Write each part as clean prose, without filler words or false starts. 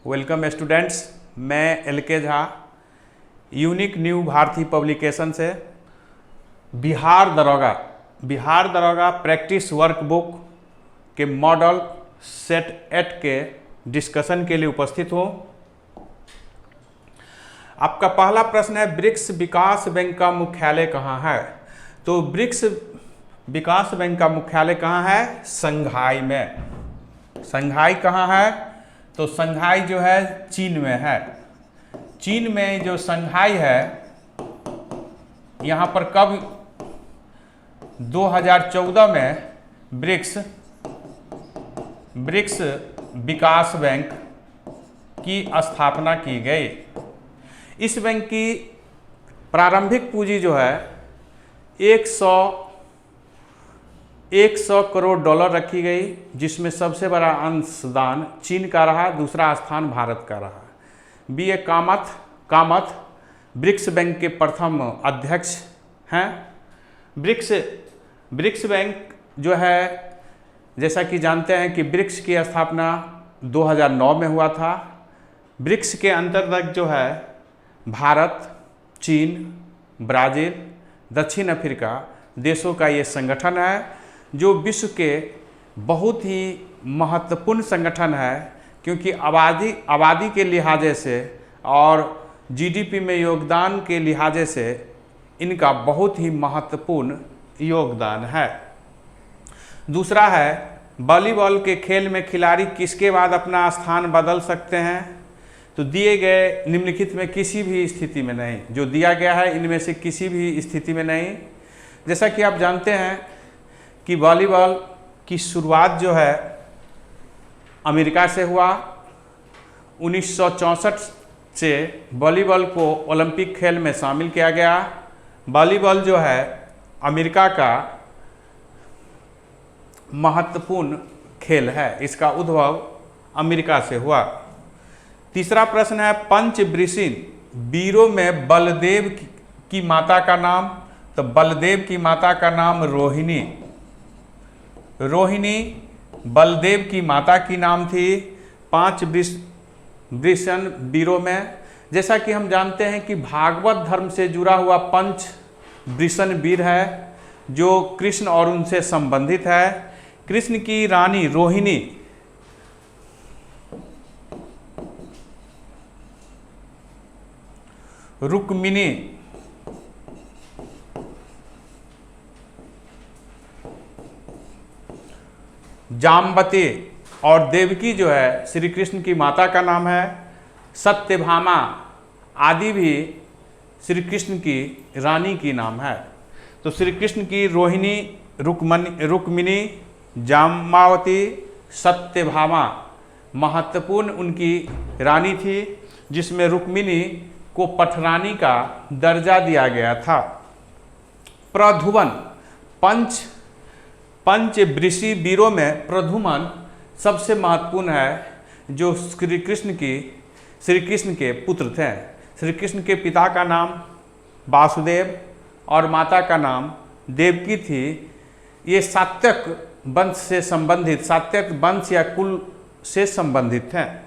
Welcome students, मैं LK Jha unique new Bharati publication से बिहार दरोगा प्रैक्टिस वर्कबुक के मॉडल सेट 8 के डिस्कशन के लिए उपस्थित हूँ। आपका पहला प्रश्न है, ब्रिक्स विकास बैंक का मुख्यालय कहाँ है? तो ब्रिक्स विकास बैंक का मुख्यालय कहाँ है? संघाई में। संघाई कहाँ है? तो संघाई जो है चीन में है। चीन में जो संघाई है, यहाँ पर कब 2014 में ब्रिक्स विकास बैंक की स्थापना की गई। इस बैंक की प्रारंभिक पूंजी जो है 100 करोड़ डॉलर रखी गई, जिसमें सबसे बड़ा अंशदान चीन का रहा, दूसरा स्थान भारत का रहा। B.A. कामत ब्रिक्स बैंक के प्रथम अध्यक्ष हैं। ब्रिक्स बैंक जो है, जैसा कि जानते हैं कि ब्रिक्स की स्थापना 2009 में हुआ था। ब्रिक्स के अंतर्गत जो है भारत, चीन, ब्राज़ील, दक्षिण अफ्रीका देशों का ये संगठन है, जो विश्व के बहुत ही महत्वपूर्ण संगठन है, क्योंकि आबादी के लिहाजे से और GDP में योगदान के लिहाजे से इनका बहुत ही महत्वपूर्ण योगदान है। दूसरा है, वॉलीबॉल के खेल में खिलाड़ी किसके बाद अपना स्थान बदल सकते हैं? तो दिए गए निम्नलिखित में किसी भी स्थिति में नहीं। जो दिया गया है इनमें से किसी भी स्थिति में नहीं। जैसा कि आप जानते हैं कि वॉलीबॉल की शुरुआत जो है अमेरिका से हुआ। 1964 से वॉलीबॉल को ओलंपिक खेल में शामिल किया गया। वॉलीबॉल जो है अमेरिका का महत्वपूर्ण खेल है, इसका उद्भव अमेरिका से हुआ। तीसरा प्रश्न है, पंचवृषिण वीरों में बलदेव की माता का नाम? तो बलदेव की माता का नाम रोहिणी बलदेव की माता की नाम थी। 5 वृषण वीरों में, जैसा कि हम जानते हैं कि भागवत धर्म से जुड़ा हुआ पंच वृषण वीर है, जो कृष्ण और उनसे संबंधित है। कृष्ण की रानी रोहिणी रुक्मिणी, जाम्बती और देवकी जो है श्री कृष्ण की माता का नाम है। सत्यभामा आदि भी श्री कृष्ण की रानी की नाम है। तो श्री कृष्ण की रोहिणी, रुक्मिणी, जाम्बावती, सत्यभामा महत्वपूर्ण उनकी रानी थी, जिसमें रुक्मिणी को पटरानी का दर्जा दिया गया था। प्रधुमन पंचवृषि वीरों में प्रधुमन सबसे महत्वपूर्ण है, जो श्री कृष्ण के पुत्र थे। श्री कृष्ण के पिता का नाम वासुदेव और माता का नाम देवकी थी। ये सात्यक वंश से संबंधित, सात्यक वंश या कुल से संबंधित हैं।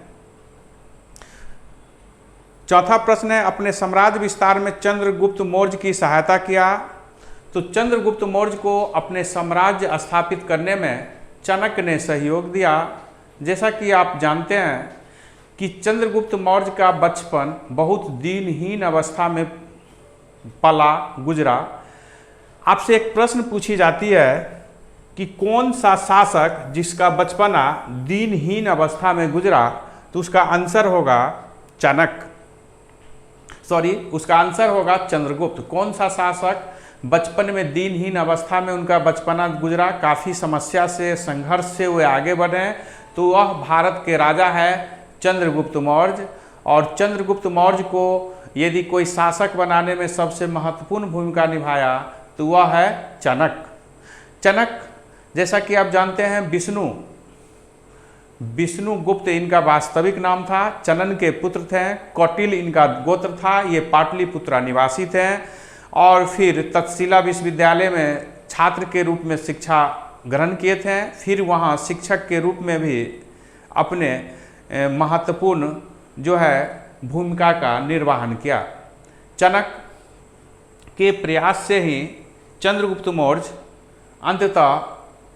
चौथा प्रश्न है, अपने साम्राज्य विस्तार में चंद्रगुप्त मौर्य की सहायता किया? तो चंद्रगुप्त मौर्य को अपने साम्राज्य स्थापित करने में चाणक्य ने सहयोग दिया। जैसा कि आप जानते हैं कि चंद्रगुप्त मौर्य का बचपन बहुत दीनहीन अवस्था में गुजरा। आपसे एक प्रश्न पूछी जाती है कि कौन सा शासक जिसका बचपना दीनहीन अवस्था में गुजरा, तो उसका आंसर होगा उसका आंसर होगा चंद्रगुप्त। कौन सा शासक बचपन में दीनहीन अवस्था में उनका बचपना गुजरा, काफ़ी समस्या से, संघर्ष से वे आगे बढ़े, तो वह भारत के राजा है चंद्रगुप्त मौर्य। और चंद्रगुप्त मौर्य को यदि कोई शासक बनाने में सबसे महत्वपूर्ण भूमिका निभाया, तो वह है चाणक्य। जैसा कि आप जानते हैं, विष्णुगुप्त इनका वास्तविक नाम था। चनन के पुत्र थे। कौटिल इनका गोत्र था। ये पाटलिपुत्रा निवासी थे और फिर तक्षशिला विश्वविद्यालय में छात्र के रूप में शिक्षा ग्रहण किए थे। फिर वहाँ शिक्षक के रूप में भी अपने महत्वपूर्ण जो है भूमिका का निर्वहन किया। चाणक्य के प्रयास से ही चंद्रगुप्त मौर्य अंततः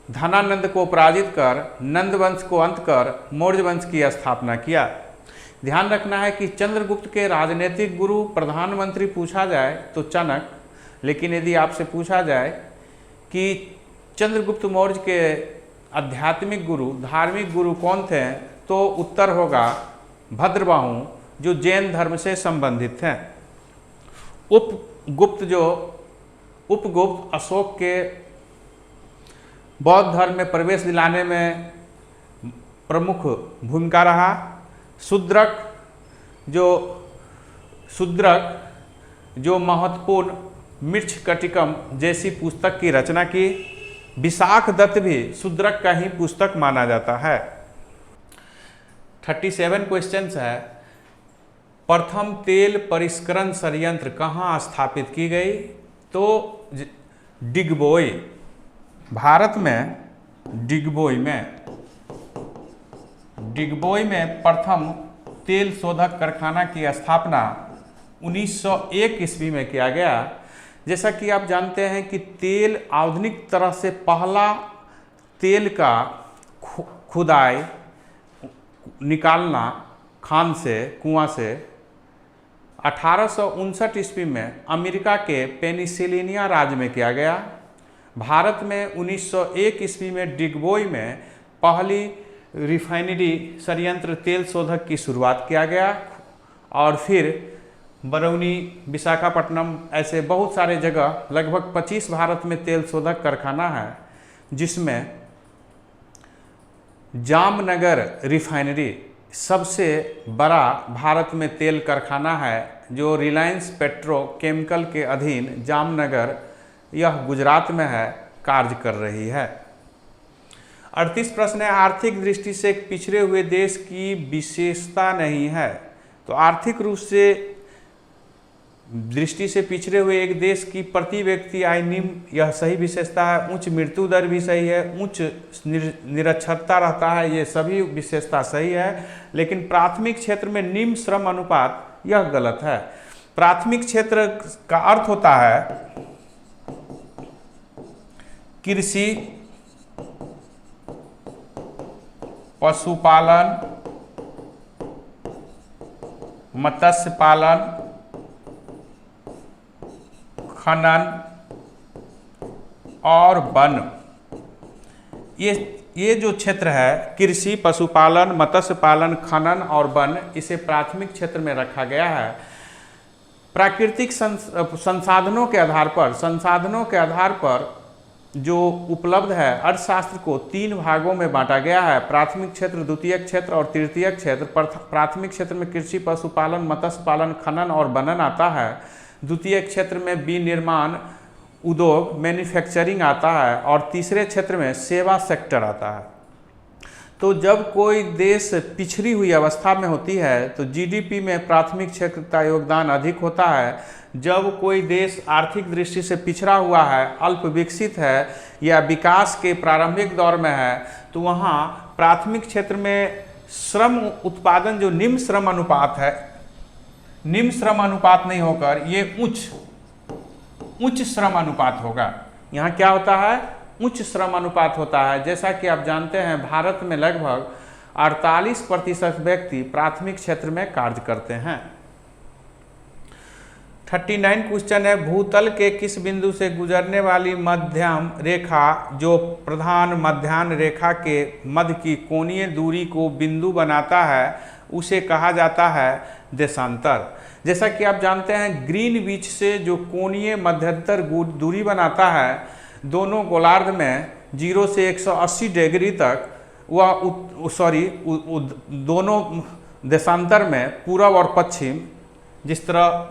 धनानंद को पराजित कर नंद वंश को अंत कर मौर्य वंश की स्थापना किया। ध्यान रखना है कि चंद्रगुप्त के राजनीतिक गुरु प्रधानमंत्री पूछा जाए तो चाणक्य, लेकिन यदि आपसे पूछा जाए कि चंद्रगुप्त मौर्य के आध्यात्मिक गुरु धार्मिक गुरु कौन थे तो उत्तर होगा भद्रबाहु, जो जैन धर्म से संबंधित हैं। उपगुप्त अशोक के बौद्ध धर्म में प्रवेश दिलाने में प्रमुख भूमिका रहा। शूद्रक जो महत्वपूर्ण मृच्छकटिकम जैसी पुस्तक की रचना की। विशाख दत्त भी शूद्रक का ही पुस्तक माना जाता है। 37 क्वेश्चंस है। प्रथम तेल परिष्करण संयंत्र कहाँ स्थापित की गई? तो डिगबोई, भारत में डिगबोई में प्रथम तेल शोधक कारखाना की स्थापना 1901 ईस्वी में किया गया। जैसा कि आप जानते हैं कि तेल आधुनिक तरह से पहला तेल का खुदाई निकालना खान से कुआं से 1859 ईस्वी में अमेरिका के पेनिसिलिनिया राज्य में किया गया। भारत में 1901 ईस्वी में डिगबोई में पहली रिफाइनरी संयंत्र तेल शोधक की शुरुआत किया गया और फिर बरौनी, विशाखापट्टनम ऐसे बहुत सारे जगह लगभग 25 भारत में तेल शोधक कारखाना है, जिसमें जामनगर रिफाइनरी सबसे बड़ा भारत में तेल कारखाना है, जो रिलायंस पेट्रोकेमिकल के अधीन जामनगर, यह गुजरात में है, कार्य कर रही है। 38 प्रश्न है। आर्थिक दृष्टि से एक पिछड़े हुए देश की विशेषता नहीं है। तो आर्थिक रूप से दृष्टि से पिछड़े हुए एक देश की प्रति व्यक्ति आय निम्न, यह सही विशेषता है। उच्च मृत्यु दर भी सही है, उच्च निरक्षरता रहता है, ये सभी विशेषता सही है। लेकिन प्राथमिक क्षेत्र में निम्न श्रम अनुपात, यह गलत है। प्राथमिक क्षेत्र का अर्थ होता है कृषि, पशुपालन, मत्स्य पालन, खनन और वन। ये जो क्षेत्र है कृषि, पशुपालन, मत्स्य पालन, खनन और वन, इसे प्राथमिक क्षेत्र में रखा गया है। प्राकृतिक संसाधनों के आधार पर जो उपलब्ध है अर्थशास्त्र को 3 भागों में बांटा गया है। प्राथमिक क्षेत्र, द्वितीयक क्षेत्र और तृतीयक क्षेत्र। प्राथमिक क्षेत्र में कृषि, पशुपालन, मत्स्य पालन, खनन और बनन आता है। द्वितीय क्षेत्र में विनिर्माण, उद्योग, मैन्युफैक्चरिंग आता है और तीसरे क्षेत्र में सेवा सेक्टर आता है। तो जब कोई देश पिछड़ी हुई अवस्था में होती है तो जीडीपी में प्राथमिक क्षेत्र का योगदान अधिक होता है। जब कोई देश आर्थिक दृष्टि से पिछड़ा हुआ है, अल्प विकसित है या विकास के प्रारंभिक दौर में है, तो वहाँ प्राथमिक क्षेत्र में श्रम उत्पादन जो निम्न श्रम अनुपात है, निम्न श्रम अनुपात नहीं होकर ये उच्च श्रम अनुपात होगा। यहाँ क्या होता है? उच्च श्रम अनुपात होता है। जैसा कि आप जानते हैं भारत में लगभग 48% व्यक्ति प्राथमिक क्षेत्र में कार्य करते हैं। 39 क्वेश्चन है। भूतल के किस बिंदु से गुजरने वाली मध्यम रेखा जो प्रधान मध्याह्न रेखा के मध्य की कोणीय दूरी को बिंदु बनाता है, उसे कहा जाता है देशांतर। जैसा कि आप जानते हैं ग्रीनविच से जो कोणीय मध्यंतर दूरी बनाता है, दोनों गोलार्ध में 0 से 180 डिग्री तक, वह दोनों देशांतर में पूर्व और पश्चिम, जिस तरह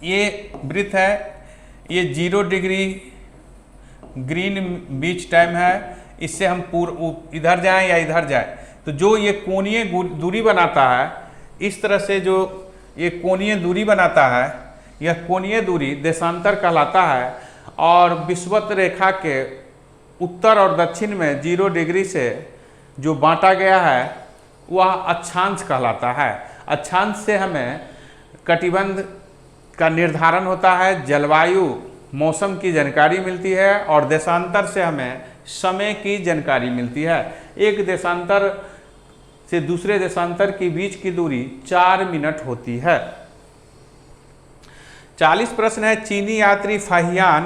ये वृत्त है, ये 0 डिग्री ग्रीन बीच टाइम है, इससे हम इधर जाएं या इधर जाएं, तो जो ये कोणीय दूरी बनाता है, इस तरह से जो ये कोणीय दूरी बनाता है, यह कोणीय दूरी देशांतर कहलाता है। और विषुवत रेखा के उत्तर और दक्षिण में 0 डिग्री से जो बांटा गया है, वह अक्षांश कहलाता है। अक्षांश से हमें कटिबंध का निर्धारण होता है, जलवायु मौसम की जानकारी मिलती है, और देशांतर से हमें समय की जानकारी मिलती है। एक देशांतर से दूसरे देशांतर के बीच की दूरी 4 मिनट होती है। 40 प्रश्न है, चीनी यात्री फाहियान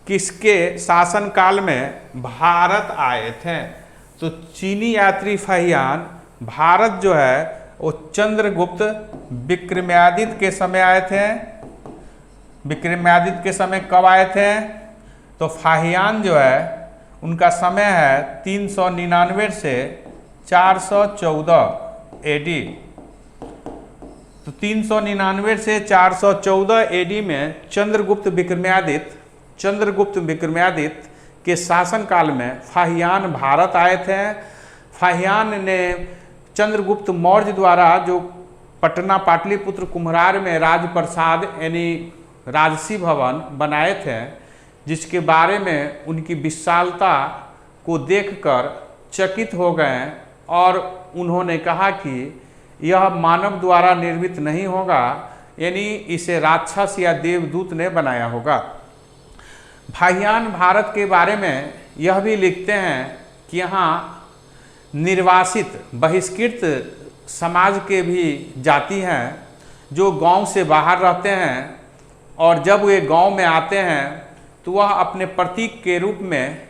किसके शासनकाल में भारत आए थे? तो चीनी यात्री फाहियान भारत जो है वो चंद्रगुप्त विक्रमादित्य के समय आए थे। विक्रमादित्य के समय कब आए थे? तो फाहियान जो है उनका समय है 399 से 414 एडी। तो 399 से 414 एडी में चंद्रगुप्त विक्रमादित्य के शासनकाल में फाहियान भारत आए थे। फाहियान ने चंद्रगुप्त मौर्य द्वारा जो पटना पाटलिपुत्र कुम्हरार में राजप्रसाद यानी राजसी भवन बनाए थे, जिसके बारे में उनकी विशालता को देखकर चकित हो गए और उन्होंने कहा कि यह मानव द्वारा निर्मित नहीं होगा, यानी इसे राक्षस या देवदूत ने बनाया होगा। फाहियान भारत के बारे में यह भी लिखते हैं कि यहाँ निर्वासित बहिष्कृत समाज के भी जाति हैं जो गांव से बाहर रहते हैं, और जब वे गांव में आते हैं तो वह अपने प्रतीक के रूप में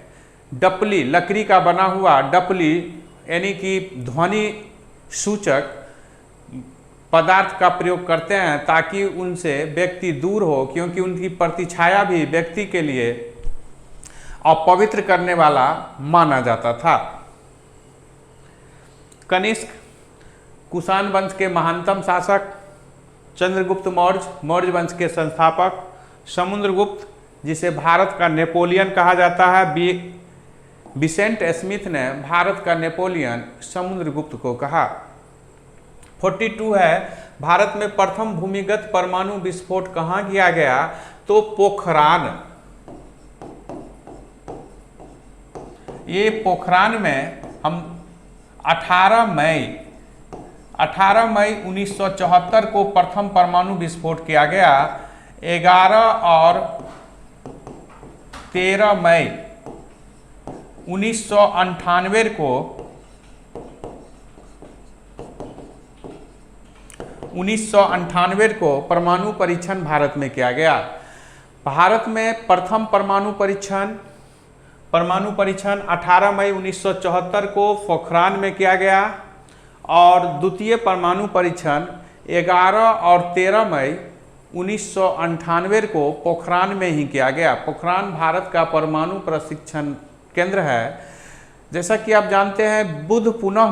डपली, लकड़ी का बना हुआ डपली यानी कि ध्वनि सूचक पदार्थ का प्रयोग करते हैं ताकि उनसे व्यक्ति दूर हो, क्योंकि उनकी प्रतिछाया भी व्यक्ति के लिए अपवित्र करने वाला माना जाता था। कनिष्क कुषाण वंश के महानतम शासक, चंद्रगुप्त मौर्य वंश के संस्थापक, समुद्रगुप्त जिसे भारत का नेपोलियन कहा जाता है। विसेंट स्मिथ ने भारत का नेपोलियन समुद्रगुप्त को कहा। 42 है, भारत में प्रथम भूमिगत परमाणु विस्फोट कहाँ किया गया? तो पोखरान। ये पोखरान में हम 18 मई 1974 को प्रथम परमाणु विस्फोट किया गया। 11 और 13 मई 1998 को परमाणु परीक्षण भारत में किया गया। भारत में प्रथम परमाणु परीक्षण 18 मई 1974 को पोखरान में किया गया, और द्वितीय परमाणु परीक्षण 11 और 13 मई 1998 को पोखरान में ही किया गया। पोखरान भारत का परमाणु प्रशिक्षण केंद्र है। जैसा कि आप जानते हैं, बुद्ध पुनः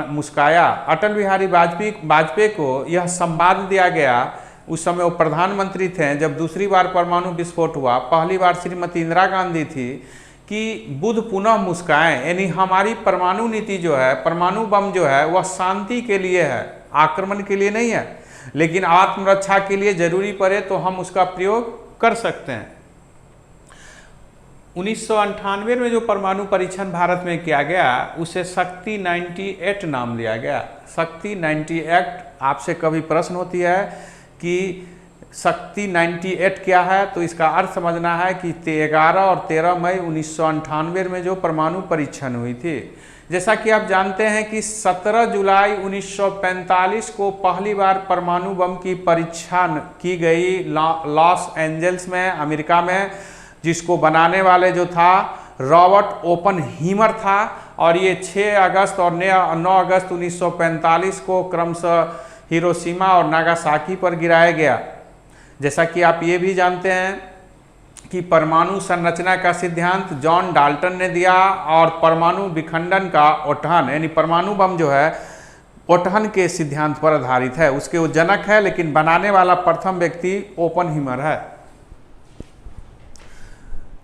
मुस्काया, अटल बिहारी वाजपेयी को यह संवाद दिया गया। उस समय वो प्रधानमंत्री थे जब दूसरी बार परमाणु विस्फोट हुआ। पहली बार श्रीमती इंदिरा गांधी थी कि बुद्ध पुनः मुस्काएं, यानी हमारी परमाणु नीति जो है, परमाणु बम जो है वह शांति के लिए है, आक्रमण के लिए नहीं है, लेकिन आत्मरक्षा के लिए जरूरी पड़े तो हम उसका प्रयोग कर सकते हैं। 1998 में जो परमाणु परीक्षण भारत में किया गया उसे शक्ति 98 नाम दिया गया। शक्ति 98, आपसे कभी प्रश्न होती है कि शक्ति 98 क्या है, तो इसका अर्थ समझना है कि 11 और 13 मई 1998 में जो परमाणु परीक्षण हुई थी। जैसा कि आप जानते हैं कि 17 जुलाई 1945 को पहली बार परमाणु बम की परीक्षा की गई लॉस एंजल्स में, अमेरिका में, जिसको बनाने वाले जो था रॉबर्ट ओपनहीमर था, और ये 6 अगस्त और 9 अगस्त 1945 को क्रमशः हिरोशिमा और नागासाकी पर गिराया गया। जैसा कि आप ये भी जानते हैं कि परमाणु संरचना का सिद्धांत जॉन डाल्टन ने दिया, और परमाणु विखंडन का ओटहन, यानी परमाणु बम जो है ओटहन के सिद्धांत पर आधारित है। उसके वो जनक है, लेकिन बनाने वाला प्रथम व्यक्ति ओपनहीमर है।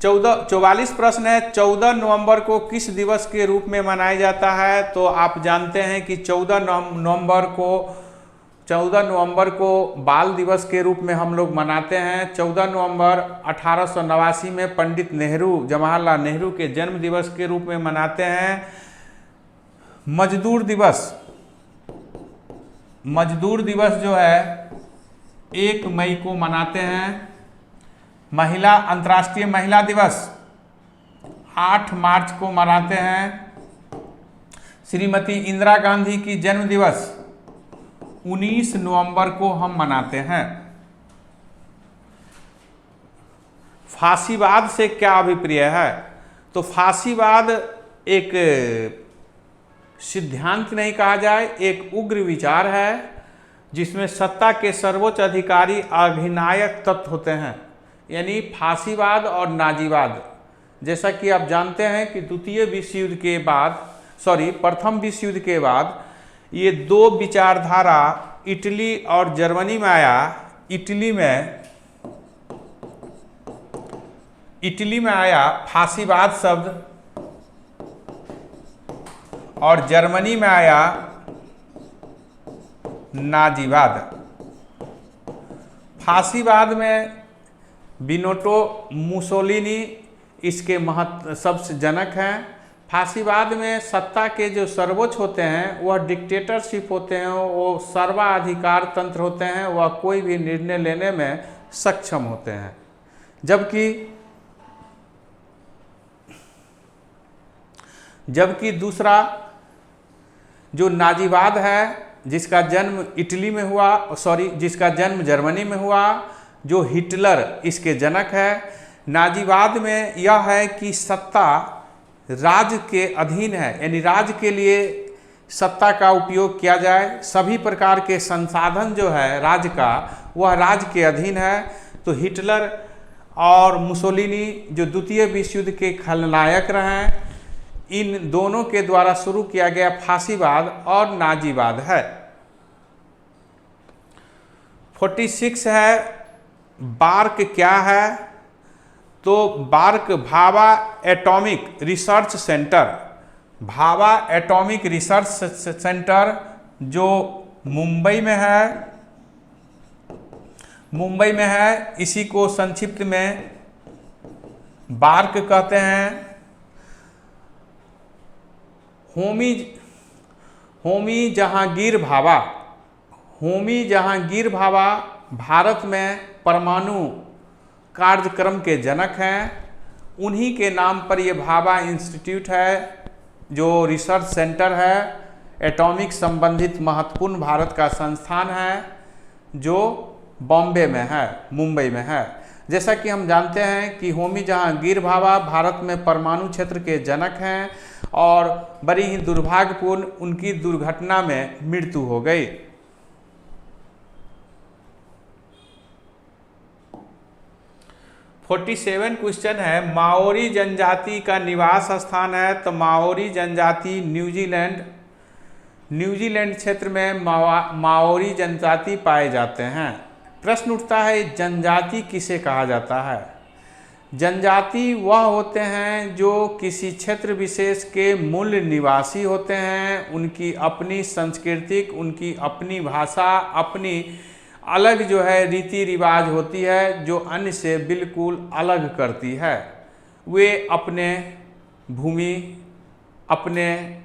44 प्रश्न है, 14 नवंबर को किस दिवस के रूप में मनाया जाता है? तो आप जानते हैं कि 14 नवंबर को बाल दिवस के रूप में हम लोग मनाते हैं। 14 नवंबर 1889 में पंडित नेहरू, जवाहरलाल नेहरू के जन्म दिवस के रूप में मनाते हैं। मजदूर दिवस मजदूर दिवस जो है 1 मई को मनाते हैं। महिला अंतर्राष्ट्रीय महिला दिवस 8 मार्च को मनाते हैं। श्रीमती इंदिरा गांधी की जन्म दिवस 19 नवंबर को हम मनाते हैं। फांसीवाद से क्या अभिप्राय है? तो फांसीवाद एक सिद्धांत नहीं कहा जाए, एक उग्र विचार है जिसमें सत्ता के सर्वोच्च अधिकारी अधिनायक तत्व होते हैं। यानी फांसीवाद और नाजीवाद, जैसा कि आप जानते हैं कि द्वितीय विश्व युद्ध के बाद प्रथम विश्व युद्ध के बाद ये दो विचारधारा इटली और जर्मनी में आया। इटली में आया फांसीवाद शब्द और जर्मनी में आया नाजीवाद। फांसीवाद में बेनिटो मुसोलिनी इसके सबसे जनक हैं। फांसीवाद में सत्ता के जो सर्वोच्च होते हैं वह डिक्टेटरशिप होते हैं, वो सर्वाधिकार तंत्र होते हैं, वह कोई भी निर्णय लेने में सक्षम होते हैं। जबकि दूसरा जो नाजीवाद है जिसका जन्म जिसका जन्म जर्मनी में हुआ, जो हिटलर इसके जनक है। नाजीवाद में यह है कि सत्ता राज्य के अधीन है, यानी राज्य के लिए सत्ता का उपयोग किया जाए, सभी प्रकार के संसाधन जो है राज्य का वह राज्य के अधीन है। तो हिटलर और मुसोलिनी जो द्वितीय विश्व युद्ध के खलनायक रहे, इन दोनों के द्वारा शुरू किया गया फांसीवाद और नाजीवाद है। 46 है बार्क क्या है? तो BARC Bhabha atomic research centre जो मुंबई में है, इसी को संक्षिप्त में बार्क कहते हैं। होमी जहांगीर भाभा भारत में परमाणु कार्यक्रम के जनक हैं। उन्हीं के नाम पर ये भाभा इंस्टीट्यूट है जो रिसर्च सेंटर है, एटॉमिक संबंधित महत्वपूर्ण भारत का संस्थान है जो बॉम्बे में है, मुंबई में है। जैसा कि हम जानते हैं कि होमी जहांगीर भाभा भारत में परमाणु क्षेत्र के जनक हैं और बड़ी ही दुर्भाग्यपूर्ण उनकी दुर्घटना में मृत्यु हो गई। (47) क्वेश्चन है माओरी जनजाति का निवास स्थान है। तो माओरी जनजाति न्यूजीलैंड क्षेत्र में माओरी जनजाति पाए जाते हैं। प्रश्न उठता है जनजाति किसे कहा जाता है? जनजाति वह होते हैं जो किसी क्षेत्र विशेष के मूल निवासी होते हैं। उनकी अपनी सांस्कृतिक, उनकी अपनी भाषा, अपनी अलग जो है रीति रिवाज होती है जो अन्य से बिल्कुल अलग करती है। वे अपने भूमि, अपने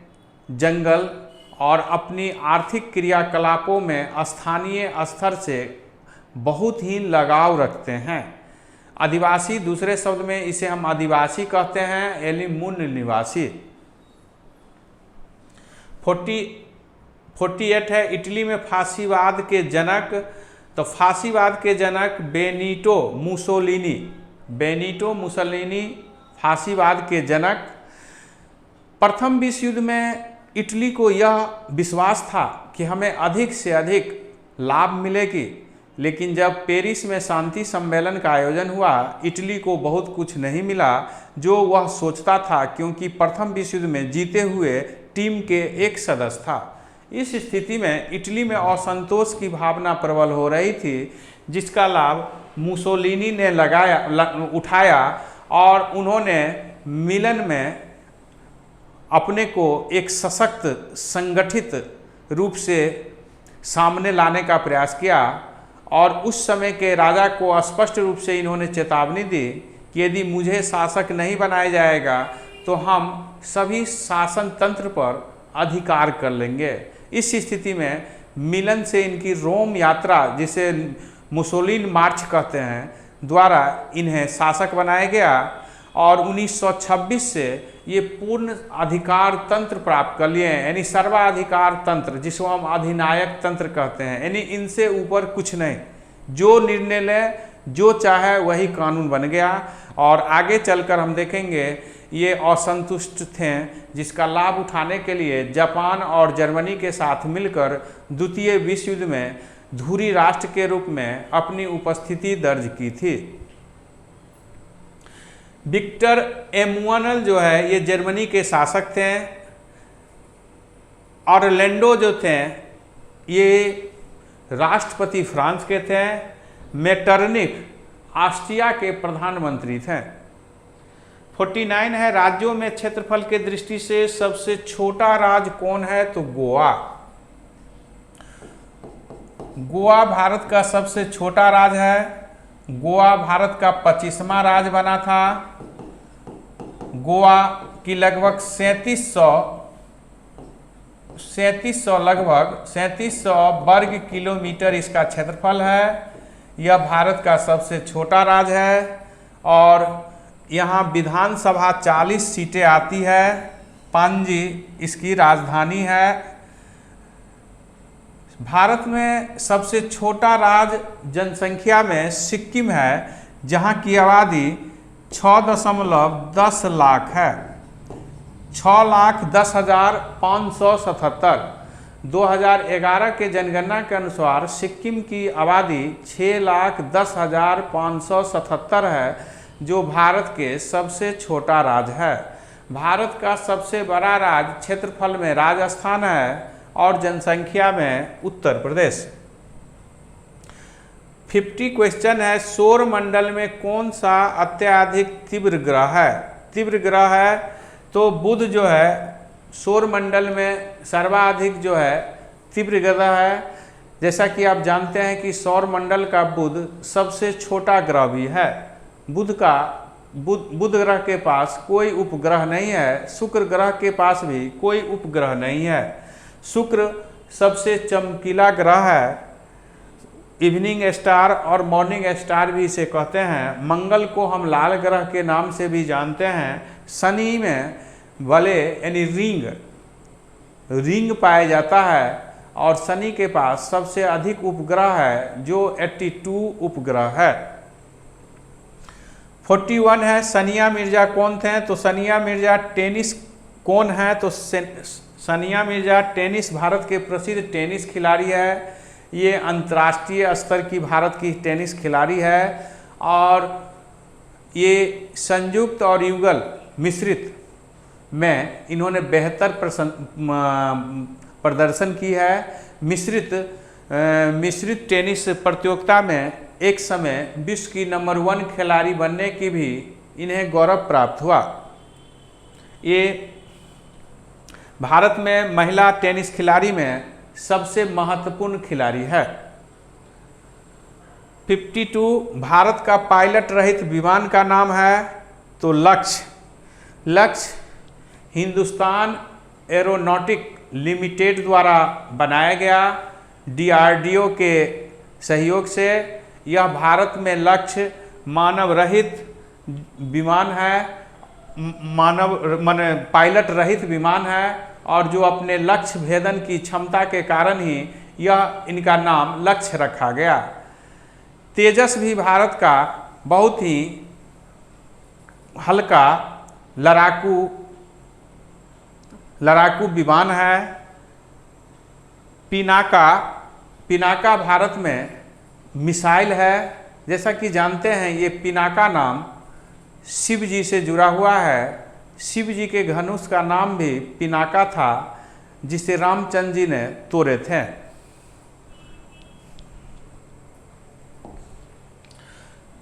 जंगल और अपनी आर्थिक क्रियाकलापों में स्थानीय स्तर से बहुत ही लगाव रखते हैं। आदिवासी, दूसरे शब्द में इसे हम आदिवासी कहते हैं, यानी मूल निवासी। 48 है इटली में फांसीवाद के जनक। तो फांसीवाद के जनक बेनिटो मुसोलिनी फांसीवाद के जनक। प्रथम विश्व युद्ध में इटली को यह विश्वास था कि हमें अधिक से अधिक लाभ मिलेगी, लेकिन जब पेरिस में शांति सम्मेलन का आयोजन हुआ इटली को बहुत कुछ नहीं मिला जो वह सोचता था, क्योंकि प्रथम विश्व युद्ध में जीते हुए टीम के एक सदस्य था। इस स्थिति में इटली में असंतोष की भावना प्रबल हो रही थी, जिसका लाभ मुसोलिनी ने उठाया और उन्होंने मिलन में अपने को एक सशक्त संगठित रूप से सामने लाने का प्रयास किया और उस समय के राजा को स्पष्ट रूप से इन्होंने चेतावनी दी कि यदि मुझे शासक नहीं बनाया जाएगा तो हम सभी शासन तंत्र पर अधिकार कर लेंगे। इस स्थिति में मिलन से इनकी रोम यात्रा, जिसे मुसोलिन मार्च कहते हैं, द्वारा इन्हें शासक बनाया गया और 1926 से ये पूर्ण अधिकार तंत्र प्राप्त कर लिए हैं, यानी सर्वाधिकार तंत्र, जिसको हम अधिनायक तंत्र कहते हैं। यानी इनसे ऊपर कुछ नहीं, जो निर्णय लें, जो चाहे वही कानून बन गया। और आगे चलकर हम देखेंगे ये असंतुष्ट थे, जिसका लाभ उठाने के लिए जापान और जर्मनी के साथ मिलकर द्वितीय विश्व युद्ध में धुरी राष्ट्र के रूप में अपनी उपस्थिति दर्ज की थी। विक्टर एमुअनल जो है ये जर्मनी के शासक थे। ऑरलैंडो जो थे ये राष्ट्रपति फ्रांस के थे। मेटरनिक ऑस्ट्रिया के प्रधानमंत्री थे। 49 है, राज्यों में क्षेत्रफल के दृष्टि से सबसे छोटा राज्य कौन है? तो गोवा। गोवा भारत का सबसे छोटा राज्य है। गोवा भारत का 25वां राज्य बना था। गोवा की लगभग 3700 वर्ग किलोमीटर इसका क्षेत्रफल है। यह भारत का सबसे छोटा राज्य है और यहाँ विधानसभा 40 सीटें आती है। पणजी इसकी राजधानी है। भारत में सबसे छोटा राज्य जनसंख्या में सिक्किम है, जहाँ की आबादी 6.10 लाख है। 6,10,577। 2011 के जनगणना के अनुसार सिक्किम की आबादी 6,10,577 है, जो भारत के सबसे छोटा राज्य है। भारत का सबसे बड़ा राज्य क्षेत्रफल में राजस्थान है और जनसंख्या में उत्तर प्रदेश। 50 क्वेश्चन है, सौर मंडल में कौन सा अत्यधिक तीव्र ग्रह है? तीव्र ग्रह है तो बुध जो है सौर मंडल में सर्वाधिक जो है तीव्र ग्रह है। जैसा कि आप जानते हैं कि सौर मंडल का बुध सबसे छोटा ग्रह भी है। बुध ग्रह के पास कोई उपग्रह नहीं है। शुक्र ग्रह के पास भी कोई उपग्रह नहीं है। शुक्र सबसे चमकीला ग्रह है। इवनिंग स्टार और मॉर्निंग स्टार भी इसे कहते हैं। मंगल को हम लाल ग्रह के नाम से भी जानते हैं। शनि में वलय यानी रिंग पाया जाता है और शनि के पास सबसे अधिक उपग्रह है, जो 82 उपग्रह है। 41 है, सानिया मिर्जा कौन थे? तो सानिया मिर्जा टेनिस कौन है? तो सानिया मिर्जा टेनिस भारत के प्रसिद्ध टेनिस खिलाड़ी है। ये अंतर्राष्ट्रीय स्तर की भारत की टेनिस खिलाड़ी है और ये संयुक्त और युगल मिश्रित में इन्होंने बेहतर प्रदर्शन की है। मिश्रित टेनिस प्रतियोगिता में एक समय विश्व की नंबर 1 खिलाड़ी बनने की भी इन्हें गौरव प्राप्त हुआ। ये भारत में महिला टेनिस खिलाड़ी में सबसे महत्वपूर्ण खिलाड़ी है। 52 भारत का पायलट रहित विमान का नाम है? तो लक्ष्य हिंदुस्तान एरोनॉटिक लिमिटेड द्वारा बनाया गया DRDO के सहयोग से। यह भारत में लक्ष्य मानव रहित विमान है, पायलट रहित विमान है और जो अपने लक्ष्य भेदन की क्षमता के कारण ही यह इनका नाम लक्ष्य रखा गया। तेजस भी भारत का बहुत ही हल्का लड़ाकू विमान है। पिनाका भारत में मिसाइल है। जैसा कि जानते हैं ये पिनाका नाम शिव जी से जुड़ा हुआ है। शिव जी के धनुष का नाम भी पिनाका था, जिसे रामचंद्र जी ने तोड़े थे।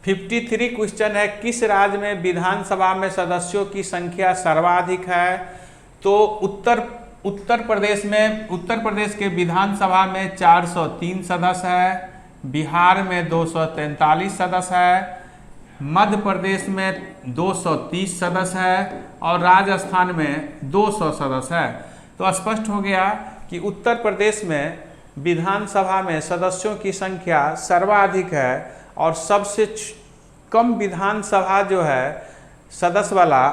53 क्वेश्चन है, किस राज्य में विधानसभा में सदस्यों की संख्या सर्वाधिक है? तो उत्तर प्रदेश के विधानसभा में 403 सदस्य है। बिहार में 243 सदस्य है। मध्य प्रदेश में 230 सदस्य है और राजस्थान में 200 सदस्य है। तो स्पष्ट हो गया कि उत्तर प्रदेश में विधानसभा में सदस्यों की संख्या सर्वाधिक है और सबसे कम विधानसभा जो है सदस्य वाला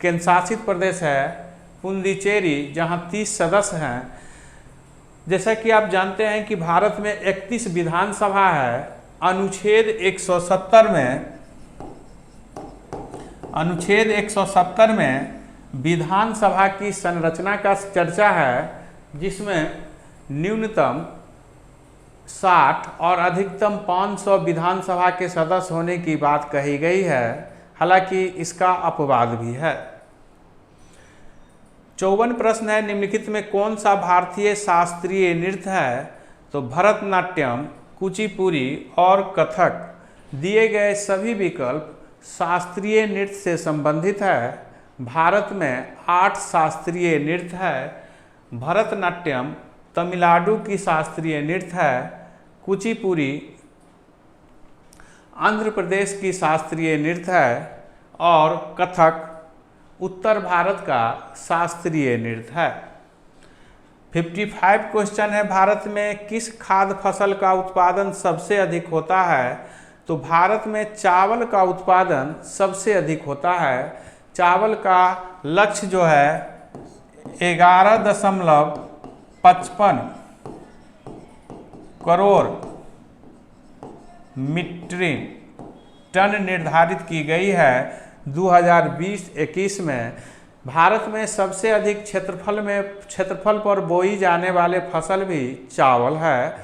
केंद्र शासित प्रदेश है पुडुचेरी, जहां 30 सदस्य हैं। जैसा कि आप जानते हैं कि भारत में 31 विधानसभा है। अनुच्छेद 170 में विधानसभा की संरचना का चर्चा है, जिसमें न्यूनतम 60 और अधिकतम 500 विधानसभा के सदस्य होने की बात कही गई है। हालांकि इसका अपवाद भी है। 54 प्रश्न है, निम्नलिखित में कौन सा भारतीय शास्त्रीय नृत्य है? तो भरतनाट्यम, कुचिपुड़ी और कथक। दिए गए सभी विकल्प शास्त्रीय नृत्य से संबंधित है। भारत में 8 शास्त्रीय नृत्य है। भरतनाट्यम तमिलनाडु की शास्त्रीय नृत्य है। कुचिपुड़ी आंध्र प्रदेश की शास्त्रीय नृत्य है और कथक उत्तर भारत का शास्त्रीय नृत्य है। 55 क्वेश्चन है, भारत में किस खाद्य फसल का उत्पादन सबसे अधिक होता है? तो भारत में चावल का उत्पादन सबसे अधिक होता है। चावल का लक्ष्य जो है 11.55 करोड़ मीट्रिक टन निर्धारित की गई है 2020-21 में। भारत में सबसे अधिक क्षेत्रफल पर बोई जाने वाले फसल भी चावल है।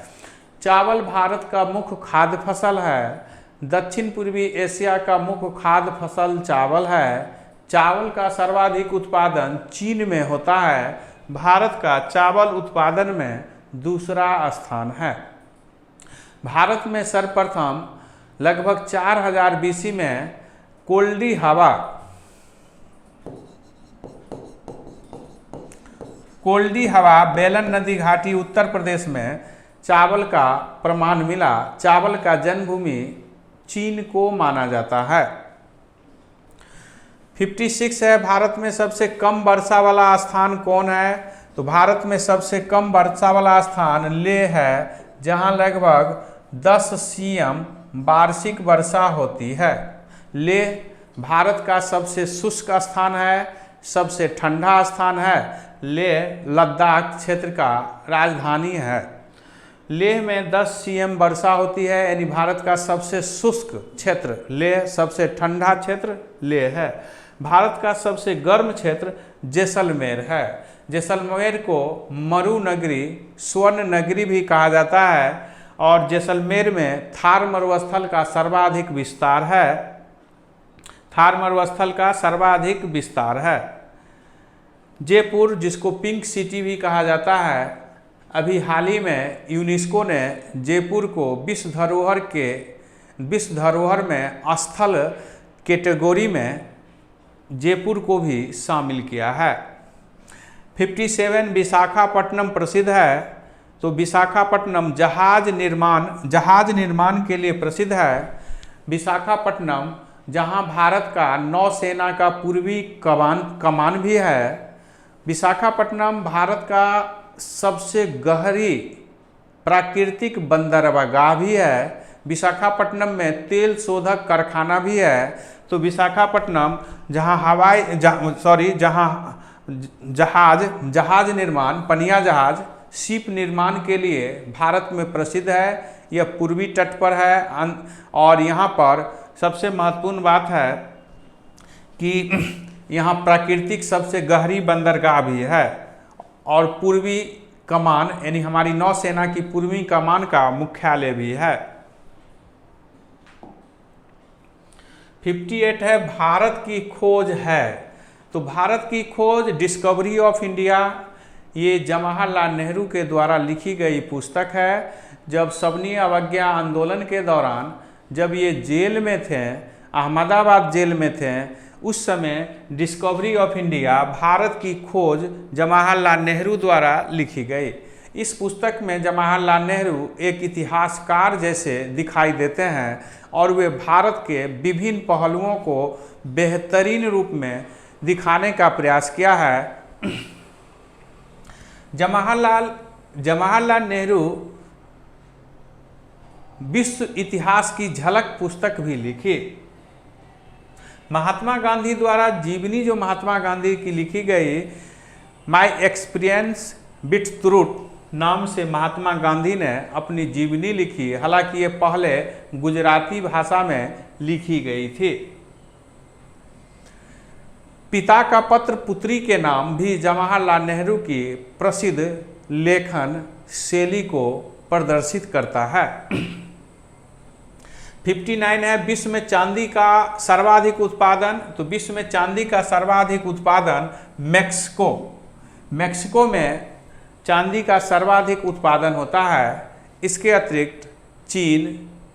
चावल भारत का मुख्य खाद्य फसल है। दक्षिण पूर्वी एशिया का मुख्य खाद्य फसल चावल है। चावल का सर्वाधिक उत्पादन चीन में होता है। भारत का चावल उत्पादन में दूसरा स्थान है। भारत में सर्वप्रथम लगभग 4000 BC में कोल्डी हवा बेलन नदी घाटी उत्तर प्रदेश में चावल का प्रमाण मिला। चावल का जन्मभूमि चीन को माना जाता है। 56 है, भारत में सबसे कम वर्षा वाला स्थान कौन है? तो भारत में सबसे कम वर्षा वाला स्थान लेह है, जहां लगभग 10 cm वार्षिक वर्षा होती है। लेह भारत का सबसे शुष्क स्थान है, सबसे ठंडा स्थान है। लेह लद्दाख क्षेत्र का राजधानी है। लेह में 10 cm वर्षा होती है, यानी भारत का सबसे शुष्क क्षेत्र लेह, सबसे ठंडा क्षेत्र लेह है। भारत का सबसे गर्म क्षेत्र जैसलमेर है। जैसलमेर को मरु नगरी, स्वर्ण नगरी भी कहा जाता है और जैसलमेर में थार मरुस्थल का सर्वाधिक विस्तार है। थार मरुस्थल का सर्वाधिक विस्तार है। जयपुर, जिसको पिंक सिटी भी कहा जाता है, अभी हाल ही में यूनेस्को ने जयपुर को विश्व धरोहर में स्थल कैटेगरी में जयपुर को भी शामिल किया है। 57 विशाखापट्टनम प्रसिद्ध है। तो विशाखापट्टनम जहाज निर्माण के लिए प्रसिद्ध है। विशाखापट्टनम जहां भारत का नौसेना का पूर्वी कमान भी है। विशाखापट्टनम भारत का सबसे गहरी प्राकृतिक बंदरगाह भी है। विशाखापट्टनम में तेल शोधक कारखाना भी है। तो विशाखापट्टनम जहाज निर्माण, पनिया जहाज, शिप निर्माण के लिए भारत में प्रसिद्ध है। यह पूर्वी तट पर है और यहाँ पर सबसे महत्वपूर्ण बात है कि यहाँ प्राकृतिक सबसे गहरी बंदरगाह भी है और पूर्वी कमान, यानी हमारी नौसेना की पूर्वी कमान का मुख्यालय भी है। 58 है, भारत की खोज है। तो भारत की खोज डिस्कवरी ऑफ इंडिया, ये जवाहरलाल नेहरू के द्वारा लिखी गई पुस्तक है। जब सविनय अवज्ञा आंदोलन के दौरान जब ये जेल में थे, अहमदाबाद जेल में थे, उस समय डिस्कवरी ऑफ इंडिया, भारत की खोज जवाहरलाल नेहरू द्वारा लिखी गई। इस पुस्तक में जवाहरलाल नेहरू एक इतिहासकार जैसे दिखाई देते हैं और वे भारत के विभिन्न पहलुओं को बेहतरीन रूप में दिखाने का प्रयास किया है। जवाहरलाल जवाहरलाल नेहरू विश्व इतिहास की झलक पुस्तक भी लिखी। महात्मा गांधी द्वारा जीवनी जो महात्मा गांधी की लिखी गई माई एक्सपीरियंस विथ ट्रूथ नाम से महात्मा गांधी ने अपनी जीवनी लिखी। हालांकि ये पहले गुजराती भाषा में लिखी गई थी। पिता का पत्र पुत्री के नाम भी जवाहरलाल नेहरू की प्रसिद्ध लेखन शैली को प्रदर्शित करता है। 59 है विश्व में चांदी का सर्वाधिक उत्पादन। तो विश्व में चांदी का सर्वाधिक उत्पादन मैक्सिको में चांदी का सर्वाधिक उत्पादन होता है। इसके अतिरिक्त चीन,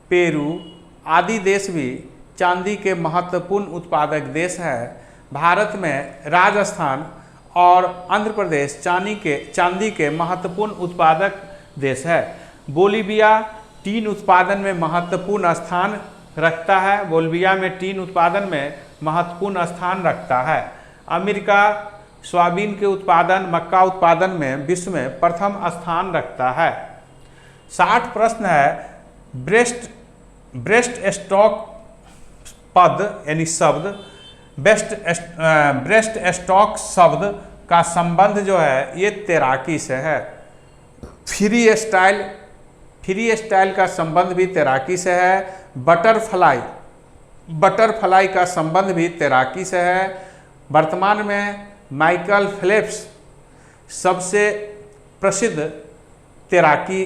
पेरू आदि देश भी चांदी के महत्वपूर्ण उत्पादक देश है। भारत में राजस्थान और आंध्र प्रदेश चांदी के महत्वपूर्ण उत्पादक देश है। बोलीविया टीन उत्पादन में महत्वपूर्ण स्थान रखता है। बोलीविया में टीन उत्पादन में महत्वपूर्ण स्थान रखता है। अमेरिका सोयाबीन के उत्पादन, मक्का उत्पादन में विश्व में प्रथम स्थान रखता है। 60 प्रश्न है ब्रेस्ट स्टॉक पद यानी शब्द ब्रेस्ट स्टॉक शब्द का संबंध जो है ये तैराकी से है। फ्री स्टाइल का संबंध भी तैराकी से है। बटरफ्लाई का संबंध भी तैराकी से है। वर्तमान में माइकल फेल्प्स सबसे प्रसिद्ध तैराकी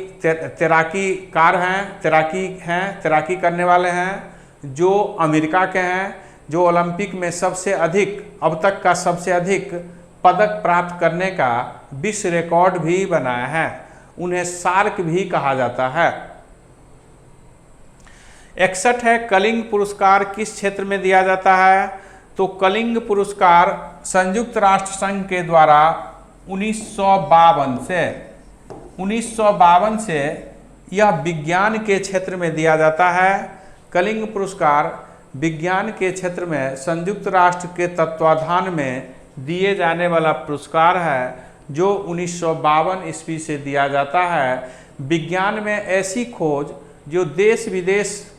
करने वाले हैं जो अमेरिका के हैं, जो ओलंपिक में अब तक का सबसे अधिक पदक प्राप्त करने का विश्व रिकॉर्ड भी बनाया है। उन्हें शार्क भी कहा जाता है। 61 है कलिंग पुरस्कार किस क्षेत्र में दिया जाता है। तो कलिंग पुरस्कार संयुक्त राष्ट्र संघ के द्वारा 1952 से यह विज्ञान के क्षेत्र में दिया जाता है। कलिंग पुरस्कार विज्ञान के क्षेत्र में संयुक्त राष्ट्र के तत्वाधान में दिए जाने वाला पुरस्कार है जो 1952 ईस्वी से दिया जाता है। विज्ञान में ऐसी खोज जो देश विदेश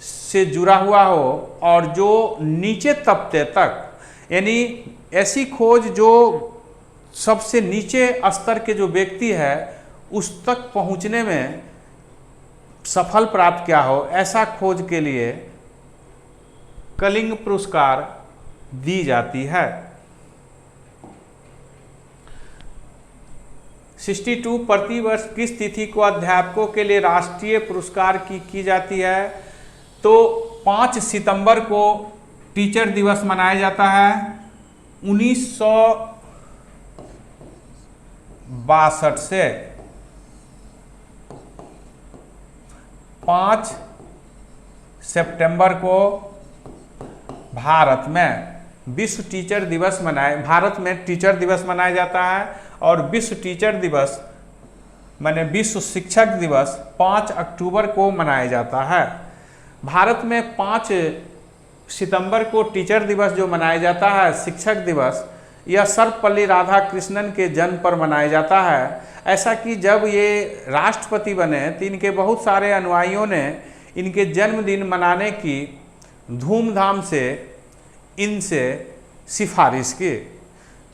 से जुड़ा हुआ हो और जो नीचे तबके तक, यानी ऐसी खोज जो सबसे नीचे स्तर के जो व्यक्ति है उस तक पहुंचने में सफल प्राप्त किया हो, ऐसा खोज के लिए कलिंग पुरस्कार दी जाती है। 62 प्रतिवर्ष किस तिथि को अध्यापकों के लिए राष्ट्रीय पुरस्कार की जाती है। तो 5 सितंबर को टीचर दिवस मनाया जाता है। 1962 से 5 सितंबर को भारत में टीचर दिवस मनाया जाता है। और विश्व टीचर दिवस माने विश्व शिक्षक दिवस 5 अक्टूबर को मनाया जाता है। भारत में 5 सितंबर को टीचर दिवस जो मनाया जाता है, शिक्षक दिवस, यह सर्वपल्ली राधाकृष्णन के जन्म पर मनाया जाता है। ऐसा कि जब ये राष्ट्रपति बने तो इनके बहुत सारे अनुयायियों ने इनके जन्मदिन मनाने की धूमधाम से इनसे सिफारिश की।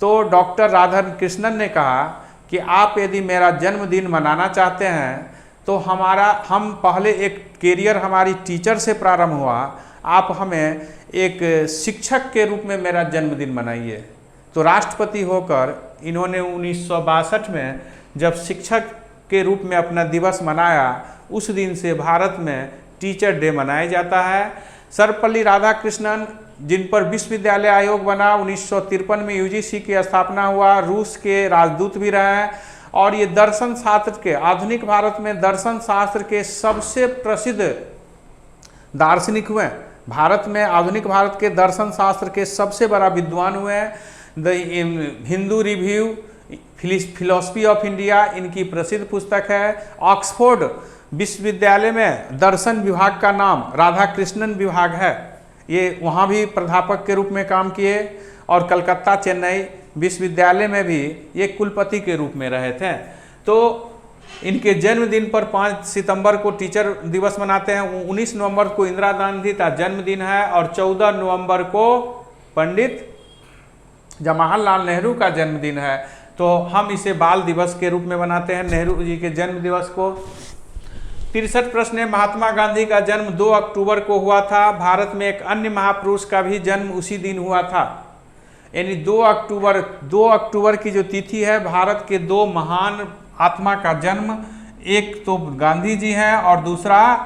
तो डॉक्टर राधाकृष्णन ने कहा कि आप यदि मेरा जन्मदिन मनाना चाहते हैं तो हम पहले एक कैरियर हमारी टीचर से प्रारंभ हुआ, आप हमें एक शिक्षक के रूप में मेरा जन्मदिन मनाइए। तो राष्ट्रपति होकर इन्होंने 1962 में जब शिक्षक के रूप में अपना दिवस मनाया, उस दिन से भारत में टीचर डे मनाया जाता है। सर्वपल्ली राधाकृष्णन जिन पर विश्वविद्यालय आयोग बना, 1953 में यूजीसी की स्थापना हुआ, रूस के राजदूत भी रहे हैं और ये दर्शन शास्त्र के आधुनिक भारत में दर्शन शास्त्र के सबसे प्रसिद्ध दार्शनिक हुए। भारत में आधुनिक भारत के दर्शन शास्त्र के सबसे बड़ा विद्वान हुए हैं। The Hindu review philosophy of India इनकी प्रसिद्ध पुस्तक है। ऑक्सफोर्ड विश्वविद्यालय में दर्शन विभाग का नाम राधाकृष्णन विभाग है, ये वहाँ भी प्राध्यापक के रूप में काम किए और कलकत्ता चेन्नई विश्वविद्यालय में भी ये कुलपति के रूप में रहे थे। तो इनके जन्मदिन पर 5 सितंबर को टीचर दिवस मनाते हैं। 19 नवंबर को इंदिरा गांधी का जन्मदिन है और 14 नवंबर को पंडित जवाहरलाल नेहरू का जन्मदिन है, तो हम इसे बाल दिवस के रूप में मनाते हैं, नेहरू जी के जन्म दिवस को। 63 प्रश्न है, महात्मा गांधी का जन्म 2 अक्टूबर को हुआ था। भारत में एक अन्य महापुरुष का भी जन्म उसी दिन हुआ था, यानी 2 अक्टूबर की जो तिथि है, भारत के 2 महान आत्मा का जन्म, एक तो गांधी जी हैं और दूसरा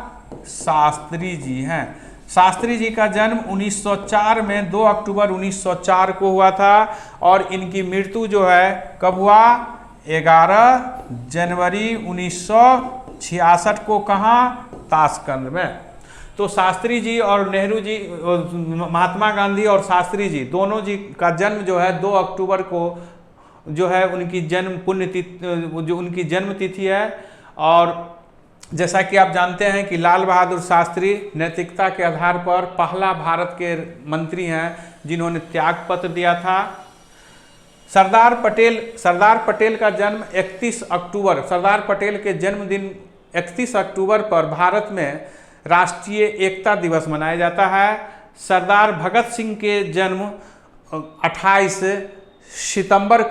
शास्त्री जी हैं। शास्त्री जी का जन्म 1904 में 2 अक्टूबर 1904 को हुआ था और इनकी मृत्यु जो है कब हुआ, 11 जनवरी 1966 को, कहाँ, ताशकंद में। तो शास्त्री जी और नेहरू जी, महात्मा गांधी और शास्त्री जी दोनों जी का जन्म जो है 2 अक्टूबर को जो है उनकी जन्म पुण्यतिथि, जो उनकी जन्म तिथि है। और जैसा कि आप जानते हैं कि लाल बहादुर शास्त्री नैतिकता के आधार पर पहला भारत के मंत्री हैं जिन्होंने त्याग पत्र दिया था। सरदार पटेल का जन्म 31 अक्टूबर, सरदार पटेल के जन्मदिन 31 अक्टूबर पर भारत में राष्ट्रीय एकता दिवस मनाया जाता है। सरदार भगत सिंह के जन्म 28 सितंबर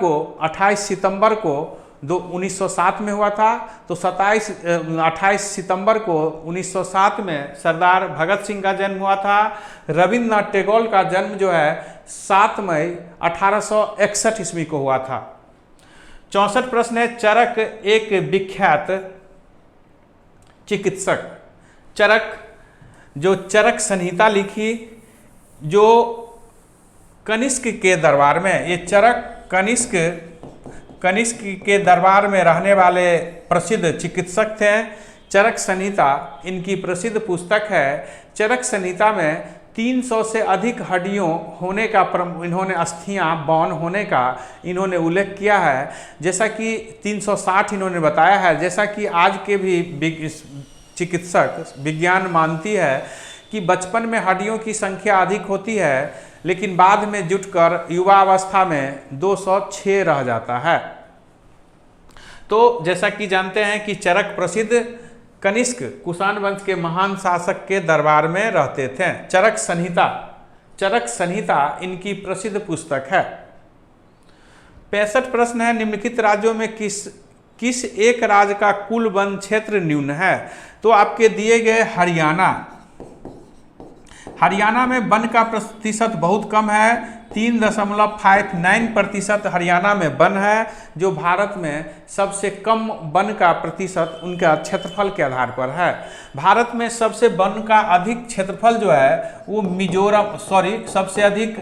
को 1907 में हुआ था, तो 28 सितंबर को 1907 में सरदार भगत सिंह का जन्म हुआ था। रविंद्रनाथ टैगोर का जन्म जो है 7 मई 1861 ईस्वी को हुआ था। 64 प्रश्न है, चरक एक विख्यात चिकित्सक, चरक जो चरक संहिता लिखी, जो कनिष्क के दरबार में, ये चरक कनिष्क के दरबार में रहने वाले प्रसिद्ध चिकित्सक थे। चरक संहिता इनकी प्रसिद्ध पुस्तक है। चरक संहिता में 300 से अधिक हड्डियों होने का, इन्होंने अस्थियां बौन होने का इन्होंने उल्लेख किया है, जैसा कि 360 इन्होंने बताया है। जैसा कि आज के भी चिकित्सक विज्ञान मानती है कि बचपन में हड्डियों की संख्या अधिक होती है, लेकिन बाद में जुटकर युवा अवस्था में 206 रह जाता है। तो जैसा कि जानते हैं कि चरक प्रसिद्ध कनिष्क कुषाण वंश के महान शासक के दरबार में रहते थे। चरक संहिता इनकी प्रसिद्ध पुस्तक है। 65 प्रश्न है, निम्नलिखित राज्यों में किस एक राज्य का कुल वन क्षेत्र न्यून है? तो आपके दिए गए हरियाणा में वन का प्रतिशत बहुत कम है, 3.59% हरियाणा में वन है, जो भारत में सबसे कम वन का प्रतिशत उनका क्षेत्रफल के आधार पर है। भारत में सबसे वन का अधिक क्षेत्रफल जो है वो सबसे अधिक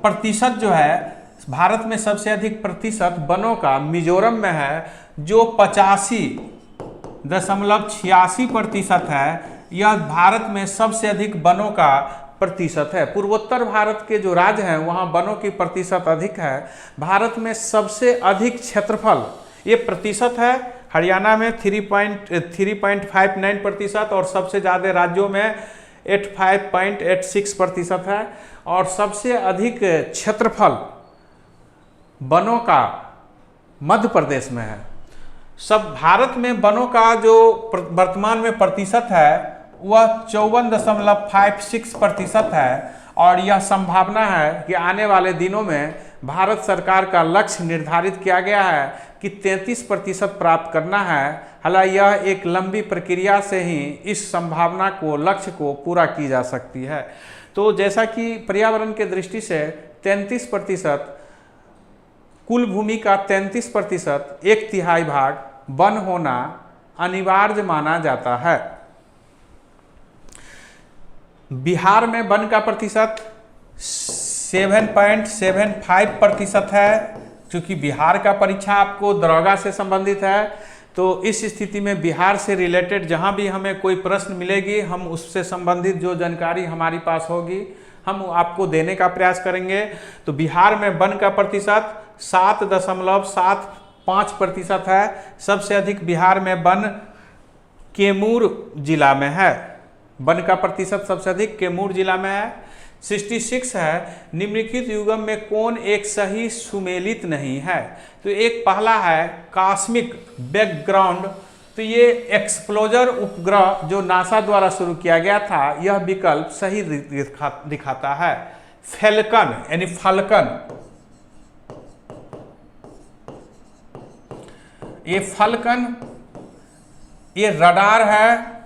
प्रतिशत जो है, भारत में सबसे अधिक प्रतिशत वनों का मिजोरम में है, जो 85.86% है। यह भारत में सबसे अधिक वनों का प्रतिशत है। पूर्वोत्तर भारत के जो राज्य हैं वहाँ वनों की प्रतिशत अधिक है। भारत में सबसे अधिक क्षेत्रफल, ये प्रतिशत है, हरियाणा में 3.59% और सबसे ज़्यादा राज्यों में 85.86% है। और सबसे अधिक क्षेत्रफल वनों का मध्य प्रदेश में है। सब भारत में वनों का जो वर्तमान में प्रतिशत है वह 54.56% है। और यह संभावना है कि आने वाले दिनों में भारत सरकार का लक्ष्य निर्धारित किया गया है कि 33% प्राप्त करना है। हालांकि यह एक लंबी प्रक्रिया से ही इस संभावना को, लक्ष्य को पूरा की जा सकती है। तो जैसा कि पर्यावरण के दृष्टि से 33%, कुल भूमि का 33%, 1/3 भाग वन होना अनिवार्य माना जाता है। बिहार में वन का प्रतिशत 7.75% है। क्योंकि बिहार का परीक्षा आपको दरोगा से संबंधित है, तो इस स्थिति में बिहार से रिलेटेड जहां भी हमें कोई प्रश्न मिलेगी, हम उससे संबंधित जो जानकारी हमारी पास होगी हम आपको देने का प्रयास करेंगे। तो बिहार में वन का प्रतिशत 7.75% है। सबसे अधिक बिहार में वन कैमूर जिला में है। वन का प्रतिशत सबसे अधिक कैमूर जिला में है। 66 है, निम्नलिखित युग्म में कौन एक सही सुमेलित नहीं है? तो एक पहला है कास्मिक बैकग्राउंड तो ये एक्सप्लोजर उपग्रह जो नासा द्वारा शुरू किया गया था, यह विकल्प सही दिखाता है। फैल्कन यानी फाल्कन, ये फाल्कन ये रडार है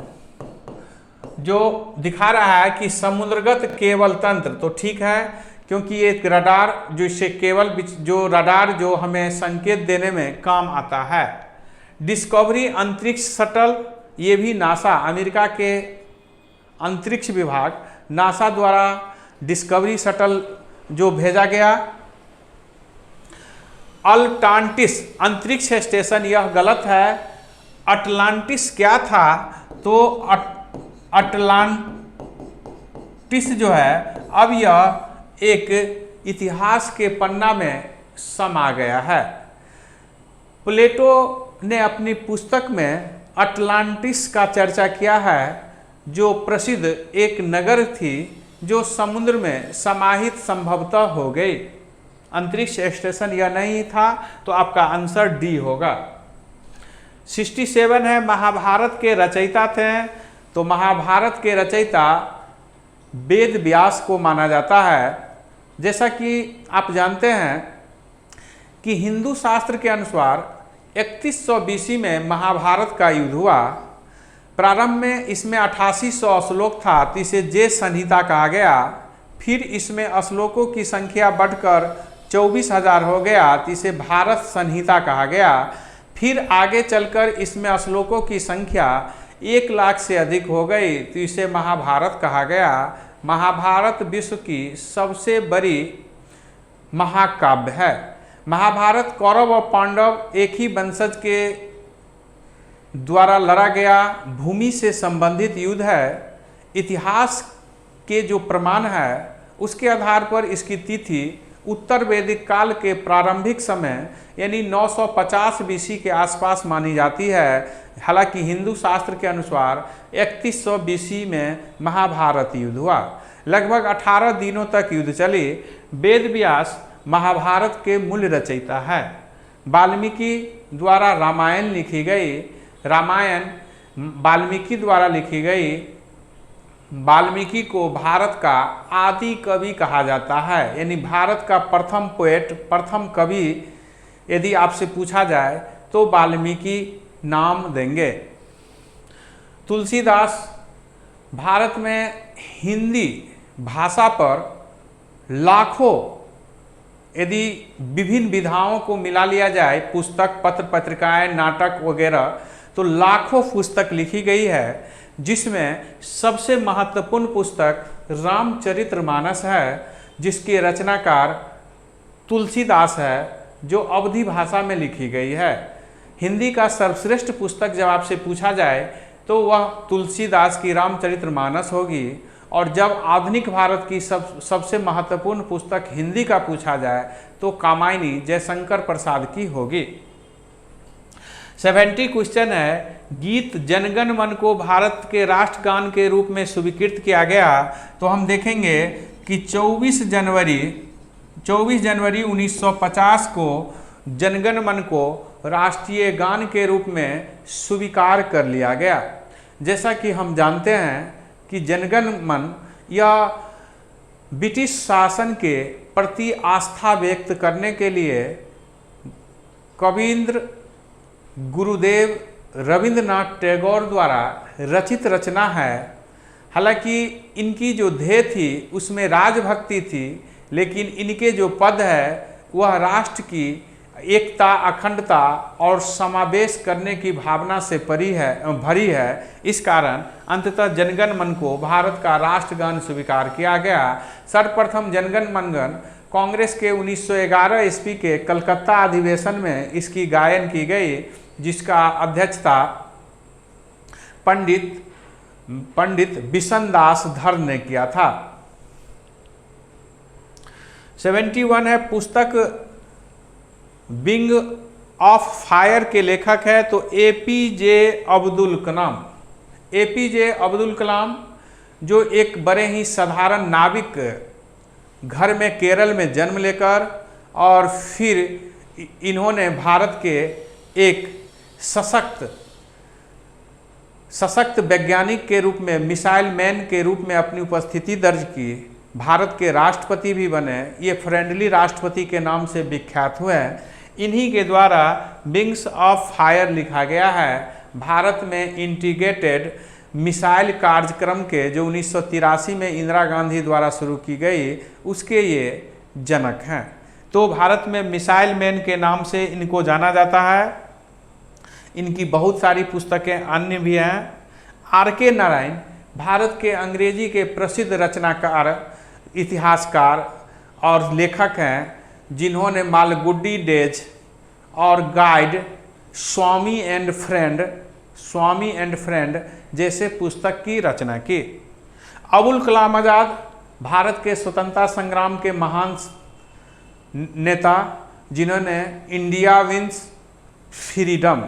जो दिखा रहा है कि समुद्रगत केबल तंत्र, तो ठीक है क्योंकि ये रडार जो इससे केबल जो रडार जो हमें संकेत देने में काम आता है। डिस्कवरी अंतरिक्ष शटल, ये भी नासा अमेरिका के अंतरिक्ष विभाग नासा द्वारा डिस्कवरी शटल जो भेजा गया। अटलांटिस अंतरिक्ष स्टेशन, यह गलत है। अटलांटिस क्या था, तो अटलांटिस जो है अब यह एक इतिहास के पन्ना में समा गया है। प्लेटो ने अपनी पुस्तक में अटलांटिस का चर्चा किया है, जो प्रसिद्ध एक नगर थी जो समुद्र में समाहित संभवतः हो गई। अंतरिक्ष स्टेशन यह नहीं था, तो आपका आंसर डी होगा। 67 है, महाभारत के रचयिता थे, तो महाभारत के रचयिता वेद व्यास को माना जाता है। जैसा कि आप जानते हैं कि हिंदू शास्त्र के अनुसार 3100 BC में महाभारत का युद्ध हुआ। प्रारंभ में इसमें 8800 श्लोक था, तो इसे जे संहिता कहा गया। फिर इसमें श्लोकों की संख्या बढ़कर 24,000 हो गया, तो इसे भारत संहिता कहा गया। फिर आगे चलकर इसमें श्लोकों की संख्या 1 लाख से अधिक हो गई, तो इसे महाभारत कहा गया। महाभारत विश्व की सबसे बड़ी महाकाव्य है। महाभारत कौरव और पांडव एक ही वंशज के द्वारा लड़ा गया भूमि से संबंधित युद्ध है। इतिहास के जो प्रमाण है उसके आधार पर इसकी तिथि उत्तर वैदिक काल के प्रारंभिक समय यानी 950 BC के आसपास मानी जाती है। हालांकि हिंदू शास्त्र के अनुसार 3100 BC में महाभारत युद्ध हुआ। लगभग 18 दिनों तक युद्ध चली। वेद व्यास महाभारत के मूल रचयिता है। वाल्मीकि द्वारा रामायण लिखी गई। रामायण वाल्मीकि द्वारा लिखी गई। वाल्मीकि को भारत का आदि कवि कहा जाता है, यानी भारत का प्रथम पोएट, प्रथम कवि यदि आपसे पूछा जाए तो वाल्मीकि नाम देंगे। तुलसीदास भारत में हिंदी भाषा पर लाखों, यदि विभिन्न विधाओं को मिला लिया जाए, पुस्तक, पत्र पत्रिकाएं, नाटक वगैरह, तो लाखों पुस्तक लिखी गई है, जिसमें सबसे महत्वपूर्ण पुस्तक रामचरितमानस है, जिसके रचनाकार तुलसीदास है, जो अवधी भाषा में लिखी गई है। हिंदी का सर्वश्रेष्ठ पुस्तक जब आपसे पूछा जाए तो वह तुलसीदास की रामचरितमानस होगी, और जब आधुनिक भारत की सबसे महत्वपूर्ण पुस्तक हिंदी का पूछा जाए तो कामायनी जयशंकर प्रसाद की होगी। 70 क्वेश्चन है, गीत जनगण मन को भारत के राष्ट्रगान के रूप में स्वीकृत किया गया। तो हम देखेंगे कि 24 जनवरी 1950 को जनगण मन को राष्ट्रीय गान के रूप में स्वीकार कर लिया गया। जैसा कि हम जानते हैं कि जनगण मन यह ब्रिटिश शासन के प्रति आस्था व्यक्त करने के लिए कविंद्र गुरुदेव रविंद्रनाथ टैगोर द्वारा रचित रचना है। हालांकि इनकी जो ध्येय थी उसमें राजभक्ति थी, लेकिन इनके जो पद है वह राष्ट्र की एकता, अखंडता और समावेश करने की भावना से भरी है। इस कारण अंततः जनगण मन को भारत का राष्ट्रगान स्वीकार किया गया। सर्वप्रथम जनगण मनगन कांग्रेस के 1911 ईस्वी के कलकत्ता अधिवेशन में इसकी गायन की गई, जिसका अध्यक्षता पंडित बिशन दास धर ने किया था। 71 है, पुस्तक विंग ऑफ फायर के लेखक है तो APJ अब्दुल कलाम। APJ अब्दुल कलाम जो एक बड़े ही साधारण नाविक घर में केरल में जन्म लेकर और फिर इन्होंने भारत के एक सशक्त सशक्त वैज्ञानिक के रूप में, मिसाइल मैन के रूप में अपनी उपस्थिति दर्ज की, भारत के राष्ट्रपति भी बने। ये फ्रेंडली राष्ट्रपति के नाम से विख्यात हुए हैं। इन्हीं के द्वारा विंग्स ऑफ फायर लिखा गया है। भारत में इंटीग्रेटेड मिसाइल कार्यक्रम के जो 1983 में इंदिरा गांधी द्वारा शुरू की गई, उसके ये जनक हैं। तो भारत में मिसाइल मैन के नाम से इनको जाना जाता है। इनकी बहुत सारी पुस्तकें अन्य भी हैं। R.K. नारायण भारत के अंग्रेजी के प्रसिद्ध रचनाकार, इतिहासकार और लेखक हैं, जिन्होंने मालगुडी डेज और गाइड, स्वामी एंड फ्रेंड जैसे पुस्तक की रचना की। अबुल कलाम आज़ाद भारत के स्वतंत्रता संग्राम के महान नेता, जिन्होंने इंडिया विंस फ्रीडम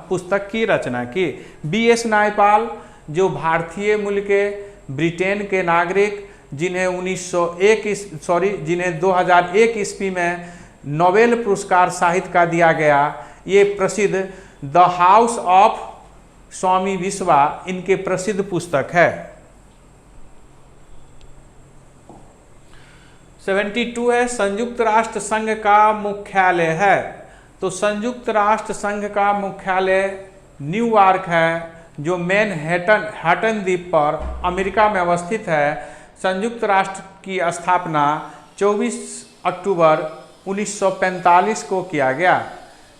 पुस्तक की रचना की। B.S. नायपाल जो भारतीय मूल के ब्रिटेन के नागरिक, जिन्हें 2001 ईस्वी में नोबेल पुरस्कार साहित्य का दिया गया। ये प्रसिद्ध द हाउस ऑफ स्वामी विश्वा इनके प्रसिद्ध पुस्तक है। 72 है संयुक्त राष्ट्र संघ का मुख्यालय है। तो संयुक्त राष्ट्र संघ का मुख्यालय न्यूयॉर्क है, जो मैनहट्टन द्वीप पर अमेरिका में अवस्थित है। संयुक्त राष्ट्र की स्थापना 24 अक्टूबर 1945 को किया गया।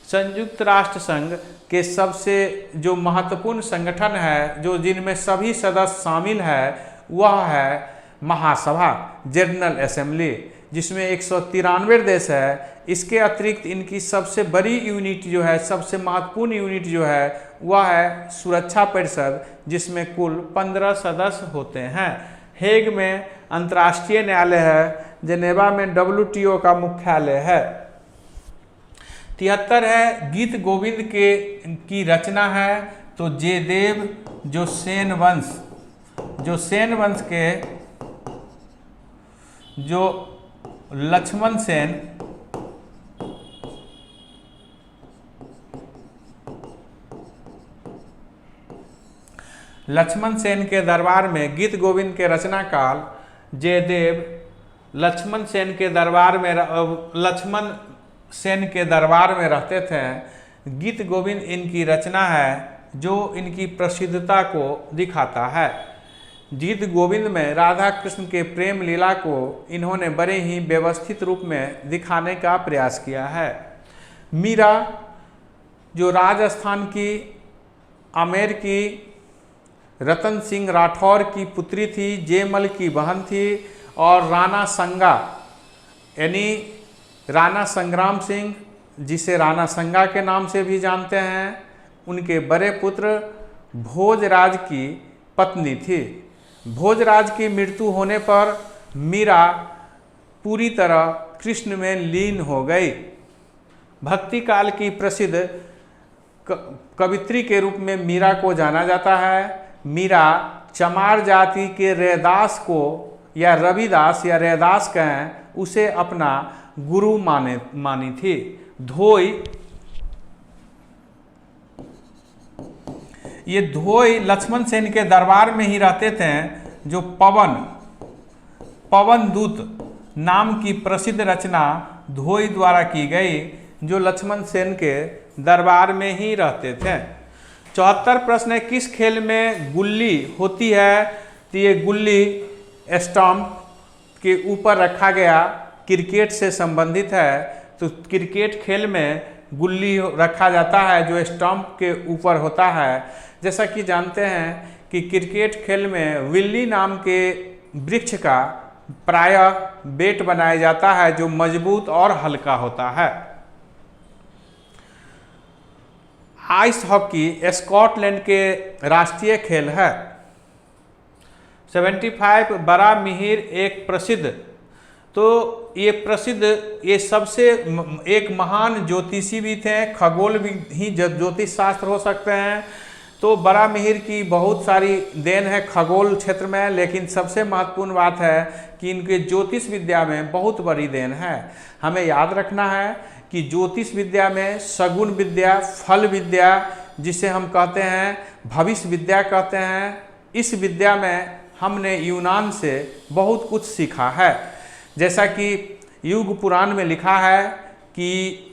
संयुक्त राष्ट्र संघ के सबसे जो महत्वपूर्ण संगठन है, जो जिनमें सभी सदस्य शामिल है, वह है महासभा, जनरल असेंबली, जिसमें 193 देश है। इसके अतिरिक्त इनकी सबसे बड़ी यूनिट जो है, सबसे महत्वपूर्ण यूनिट जो है, वह है सुरक्षा परिषद, जिसमें कुल 15 सदस्य होते हैं। हेग में अंतर्राष्ट्रीय न्यायालय है। जेनेवा में WTO का मुख्यालय है। 73 है गीत गोविंद की रचना है। तो जयदेव जो सेन वंश के जो लक्ष्मण सेन के दरबार में गीत गोविंद के रचनाकाल जयदेव लक्ष्मण सेन के दरबार में रहते थे। गीत गोविंद इनकी रचना है जो इनकी प्रसिद्धता को दिखाता है। गीत गोविंद में राधा कृष्ण के प्रेम लीला को इन्होंने बड़े ही व्यवस्थित रूप में दिखाने का प्रयास किया है। मीरा जो राजस्थान की आमेर की रतन सिंह राठौर की पुत्री थी, जयमल की बहन थी, और राणा संगा यानी राणा संग्राम सिंह, जिसे राणा संगा के नाम से भी जानते हैं, उनके बड़े पुत्र भोजराज की पत्नी थी। भोजराज की मृत्यु होने पर मीरा पूरी तरह कृष्ण में लीन हो गई। भक्ति काल की प्रसिद्ध कवित्री के रूप में मीरा को जाना जाता है। मीरा चमार जाति के रैदास को या रविदास या रैदास कहें, उसे अपना गुरु मानी थी। धोई, ये धोई लक्ष्मण सेन के दरबार में ही रहते थे। जो पवन दूत नाम की प्रसिद्ध रचना धोई द्वारा की गई, जो लक्ष्मण सेन के दरबार में ही रहते थे। 74 प्रश्न है किस खेल में गुल्ली होती है। तो ये गुल्ली स्टंप के ऊपर रखा गया क्रिकेट से संबंधित है। तो क्रिकेट खेल में गुल्ली रखा जाता है जो स्टंप के ऊपर होता है। जैसा कि जानते हैं कि क्रिकेट खेल में विल्ली नाम के वृक्ष का प्रायः बैट बनाया जाता है जो मजबूत और हल्का होता है। आइस हॉकी स्कॉटलैंड के राष्ट्रीय खेल है। 75 बड़ा मिहिर एक प्रसिद्ध, तो ये सबसे एक महान ज्योतिषी भी थे, खगोल भी ही ज्योतिष शास्त्र हो सकते हैं। तो बड़ा मिहिर की बहुत सारी देन है खगोल क्षेत्र में, लेकिन सबसे महत्वपूर्ण बात है कि इनके ज्योतिष विद्या में बहुत बड़ी देन है। हमें याद रखना है कि ज्योतिष विद्या में सगुण विद्या, फल विद्या, जिसे हम कहते हैं भविष्य विद्या कहते हैं, इस विद्या में हमने यूनान से बहुत कुछ सीखा है। जैसा कि युग पुराण में लिखा है कि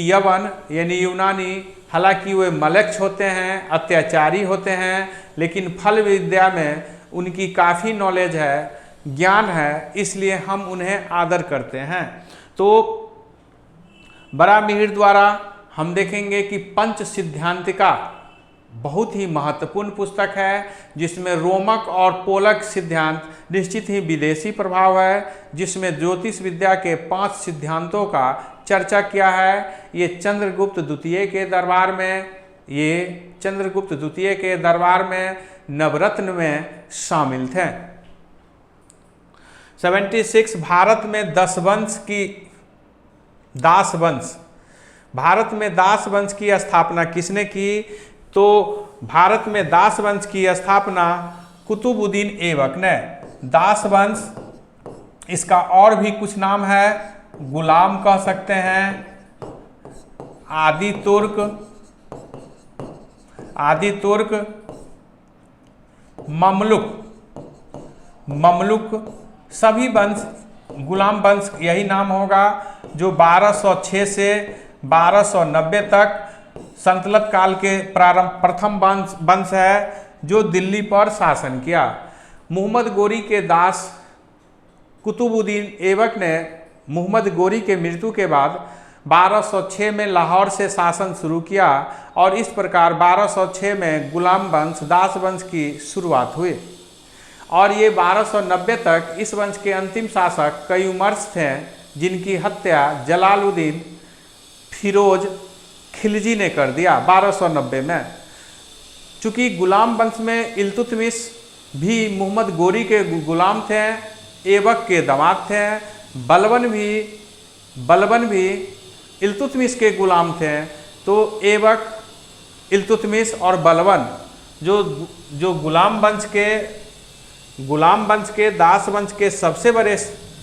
यवन यानी यूनानी, हालांकि वे मलक्ष होते हैं, अत्याचारी होते हैं, लेकिन फल विद्या में उनकी काफ़ी नॉलेज है, ज्ञान है, इसलिए हम उन्हें आदर करते हैं। तो बड़ा मिहिर द्वारा हम देखेंगे कि पंच सिद्धांतिका बहुत ही महत्वपूर्ण पुस्तक है, जिसमें रोमक और पोलक सिद्धांत निश्चित ही विदेशी प्रभाव है, जिसमें ज्योतिष विद्या के 5 सिद्धांतों का चर्चा किया है। ये चंद्रगुप्त द्वितीय के दरबार में नवरत्न में शामिल थे। 76 भारत में भारत में दास वंश की स्थापना किसने की? तो भारत में दास वंश की स्थापना कुतुबुद्दीन ऐबक ने। दास वंश, इसका और भी कुछ नाम है, गुलाम कह सकते हैं, आदि तुर्क, ममलुक, सभी वंश गुलाम वंश यही नाम होगा, जो 1206 से 1290 तक संतलत काल के प्रथम वंश है, जो दिल्ली पर शासन किया। मोहम्मद गोरी के दास कुतुबुद्दीन ऐबक ने मोहम्मद गोरी के मृत्यु के बाद 1206 में लाहौर से शासन शुरू किया, और इस प्रकार 1206 में गुलाम वंश, दास वंश की शुरुआत हुई। और ये 1290 तक इस वंश के अंतिम शासक कयूमर्स थे, जिनकी हत्या जलालुद्दीन फिरोज खिलजी ने कर दिया 1290 में। चूँकि गुलाम वंश में इल्तुतमिश भी मोहम्मद गोरी के गुलाम थे, ऐबक के दामाद थे, बलबन भी इल्तुतमिश के गुलाम थे। तो ऐबक, इल्तुतमिश और बलबन जो गुलाम वंश के दास वंश के सबसे बड़े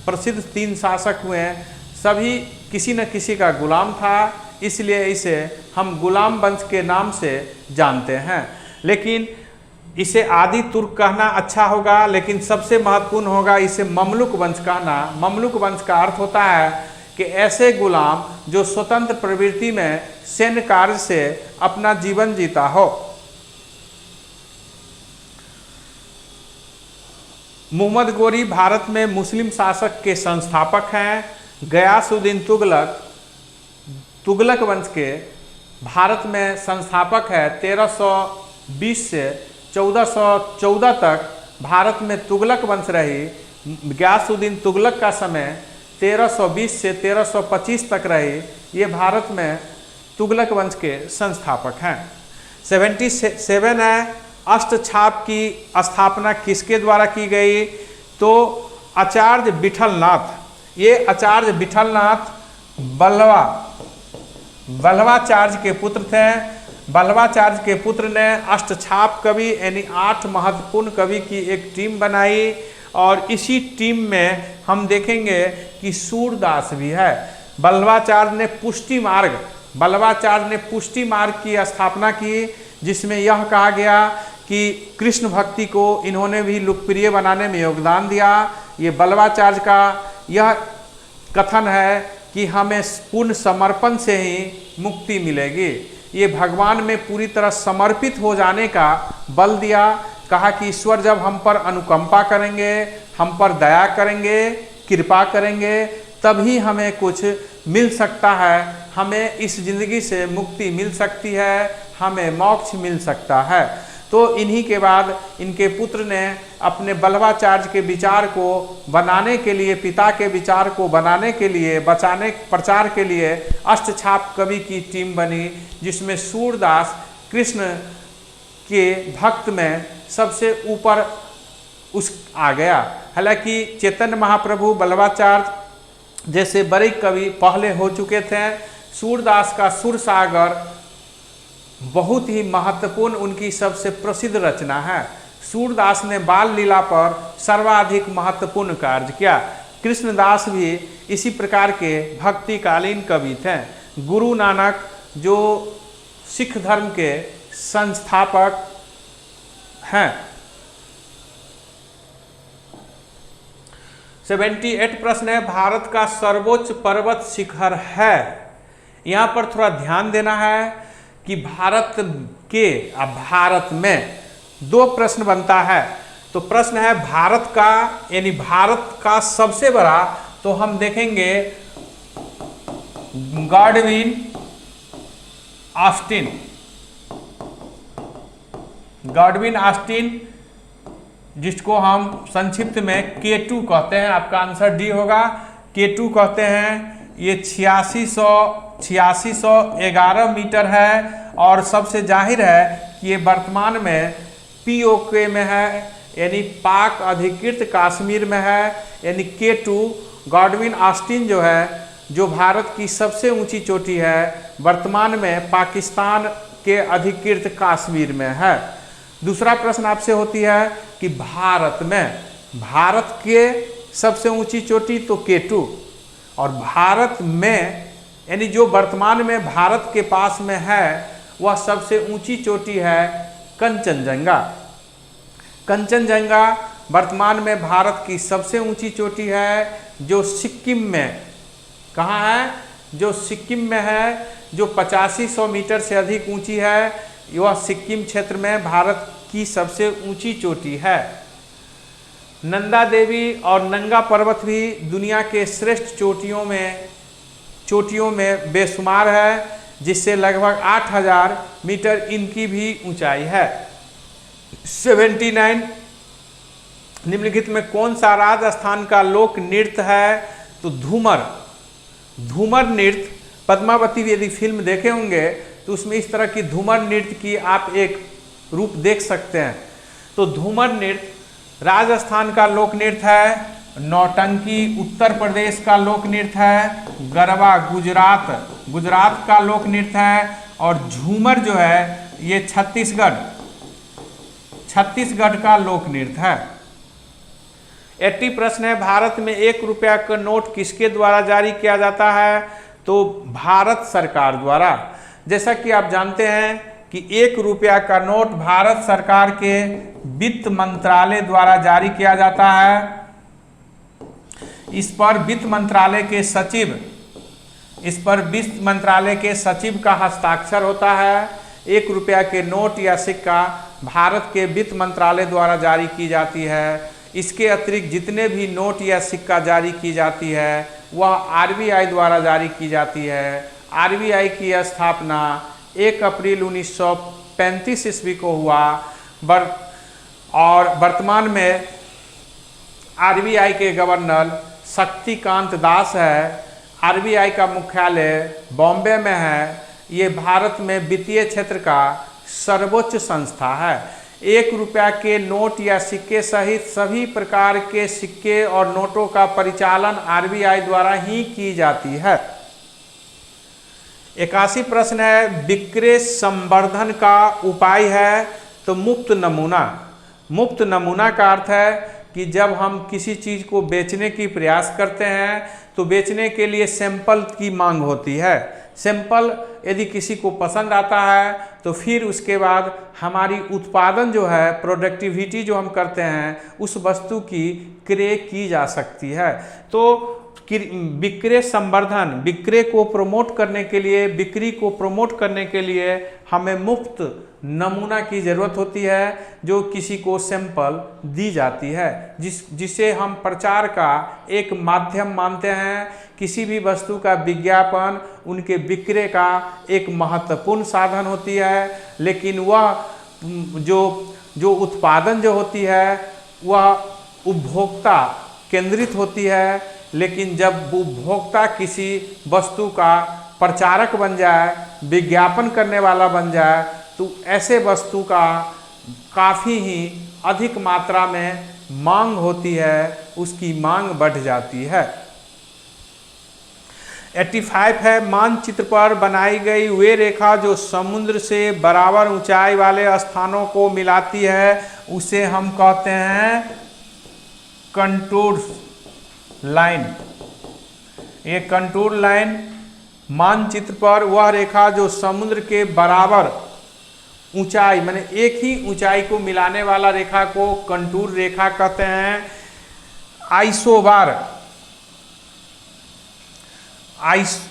प्रसिद्ध 3 शासक हुए हैं, सभी किसी न किसी का गुलाम था, इसलिए इसे हम गुलाम वंश के नाम से जानते हैं। लेकिन इसे आदि तुर्क कहना अच्छा होगा, लेकिन सबसे महत्वपूर्ण होगा इसे ममलुक वंश कहना। ममलुक वंश का अर्थ होता है कि ऐसे गुलाम जो स्वतंत्र प्रवृत्ति में सैन्य कार्य से अपना जीवन जीता हो। मोहम्मद गोरी भारत में मुस्लिम शासक के संस्थापक हैं। गयासुद्दीन तुगलक वंश के भारत में संस्थापक है। 1320 से 1414 तक भारत में तुगलक वंश रही। गयासुद्दीन तुगलक का समय 1320 से 1325 तक रही। ये भारत में तुगलक वंश के संस्थापक हैं। 77 है, अष्टछाप की स्थापना किसके द्वारा की गई? तो आचार्य विठलनाथ। ये आचार्य विठलनाथ बल्लवाचार्य के पुत्र थे। बल्लवाचार्य के पुत्र ने अष्टछाप कवि यानी 8 महत्वपूर्ण कवि की एक टीम बनाई, और इसी टीम में हम देखेंगे कि सूरदास भी है। बल्लवाचार्य ने पुष्टि मार्ग की स्थापना की, जिसमें यह कहा गया कि कृष्ण भक्ति को इन्होंने भी लोकप्रिय बनाने में योगदान दिया। ये बल्लवाचार्य का यह कथन है कि हमें पूर्ण समर्पण से ही मुक्ति मिलेगी। ये भगवान में पूरी तरह समर्पित हो जाने का बल दिया। कहा कि ईश्वर जब हम पर अनुकंपा करेंगे, हम पर दया करेंगे, कृपा करेंगे, तभी हमें कुछ मिल सकता है, हमें इस जिंदगी से मुक्ति मिल सकती है, हमें मोक्ष मिल सकता है। तो इन्हीं के बाद इनके पुत्र ने अपने बल्लवाचार्य के विचार को बनाने के लिए, पिता के विचार को बनाने के लिए, प्रचार के लिए अष्टछाप कवि की टीम बनी, जिसमें सूरदास कृष्ण के भक्त में सबसे ऊपर आ गया। हालांकि चैतन्य महाप्रभु, बल्लवाचार्य जैसे बड़े कवि पहले हो चुके थे। सूरदास का सुरसागर बहुत ही महत्वपूर्ण, उनकी सबसे प्रसिद्ध रचना है। सूरदास ने बाल लीला पर सर्वाधिक महत्वपूर्ण कार्य किया। कृष्णदास भी इसी प्रकार के भक्तिकालीन कवि थे। गुरु नानक जो सिख धर्म के संस्थापक हैं। 78 प्रश्न है, भारत का सर्वोच्च पर्वत शिखर है। यहाँ पर थोड़ा ध्यान देना है कि भारत में दो प्रश्न बनता है। तो प्रश्न है भारत का, यानी भारत का सबसे बड़ा, तो हम देखेंगे गॉडविन ऑस्टिन, जिसको हम संक्षिप्त में K2 कहते हैं। आपका आंसर डी होगा, K2 कहते हैं। ये 8611 मीटर है और सबसे जाहिर है कि ये वर्तमान में POK में है, यानी पाक अधिकृत कश्मीर में है। यानी K2 गॉडविन ऑस्टिन जो है, जो भारत की सबसे ऊंची चोटी है, वर्तमान में पाकिस्तान के अधिकृत कश्मीर में है। दूसरा प्रश्न आपसे होती है कि भारत के सबसे ऊंची चोटी तो K2, और भारत में, यानी जो वर्तमान में भारत के पास में है, वह सबसे ऊंची चोटी है कंचनजंगा। कंचनजंगा वर्तमान में भारत की सबसे ऊंची चोटी है, जो सिक्किम में, कहाँ है, जो सिक्किम में है, जो 8500 मीटर से अधिक ऊंची है। यह सिक्किम क्षेत्र में भारत की सबसे ऊंची चोटी है। नंदा देवी और नंगा पर्वत भी दुनिया के श्रेष्ठ चोटियों में बेशुमार है, जिससे लगभग 8000 मीटर इनकी भी ऊंचाई है। 79 निम्नलिखित में कौन सा राजस्थान का लोक नृत्य है? तो धूमर नृत्य, पद्मावती यदि फिल्म देखे होंगे तो उसमें इस तरह की धूमर नृत्य की आप एक रूप देख सकते हैं। तो धूमर नृत्य राजस्थान का लोक नृत्य है। नौटंकी उत्तर प्रदेश का लोक नृत्य है। गरबा गुजरात का लोक नृत्य है। और झूमर जो है ये छत्तीसगढ़ का लोक नृत्य है। 80 प्रश्न है, भारत में 1 रुपया का नोट किसके द्वारा जारी किया जाता है? तो भारत सरकार द्वारा। जैसा कि आप जानते हैं कि 1 रुपया का नोट भारत सरकार के वित्त मंत्रालय द्वारा जारी किया जाता है। इस पर वित्त मंत्रालय के सचिव का हस्ताक्षर होता है। 1 रुपया के नोट या सिक्का भारत के वित्त मंत्रालय द्वारा जारी की जाती है। इसके अतिरिक्त जितने भी नोट या सिक्का जारी की जाती है वह RBI द्वारा जारी की जाती है। RBI की स्थापना 1 अप्रैल 1935 ईस्वी को हुआ और वर्तमान में RBI के गवर्नर शक्तिकांत दास है। RBI का मुख्यालय बॉम्बे में है। ये भारत में वित्तीय क्षेत्र का सर्वोच्च संस्था है। 1 रुपया के नोट या सिक्के सहित सभी प्रकार के सिक्के और नोटों का परिचालन RBI द्वारा ही की जाती है। 81 प्रश्न है, विक्रय संवर्धन का उपाय है? तो मुफ्त नमूना का अर्थ है कि जब हम किसी चीज़ को बेचने की प्रयास करते हैं तो बेचने के लिए सैंपल की मांग होती है। सैंपल यदि किसी को पसंद आता है तो फिर उसके बाद हमारी उत्पादन जो है, प्रोडक्टिविटी जो हम करते हैं, उस वस्तु की क्रय की जा सकती है। तो विक्रय संवर्धन, बिक्री को प्रमोट करने के लिए हमें मुफ्त नमूना की ज़रूरत होती है, जो किसी को सैंपल दी जाती है, जिसे हम प्रचार का एक माध्यम मानते हैं। किसी भी वस्तु का विज्ञापन उनके विक्रय का एक महत्वपूर्ण साधन होती है, लेकिन वह जो उत्पादन जो होती है वह उपभोक्ता केंद्रित होती है। लेकिन जब उपभोक्ता किसी वस्तु का प्रचारक बन जाए, विज्ञापन करने वाला बन जाए, तो ऐसे वस्तु का काफ़ी ही अधिक मात्रा में मांग होती है, उसकी मांग बढ़ जाती है। 85 है, मानचित्र पर बनाई गई वे रेखा जो समुद्र से बराबर ऊंचाई वाले स्थानों को मिलाती है, उसे हम कहते हैं कंटूर्स। लाइन, ये कंटूर लाइन मानचित्र पर वह रेखा जो समुद्र के बराबर ऊंचाई, माने एक ही ऊंचाई को मिलाने वाला रेखा को कंटूर रेखा कहते हैं।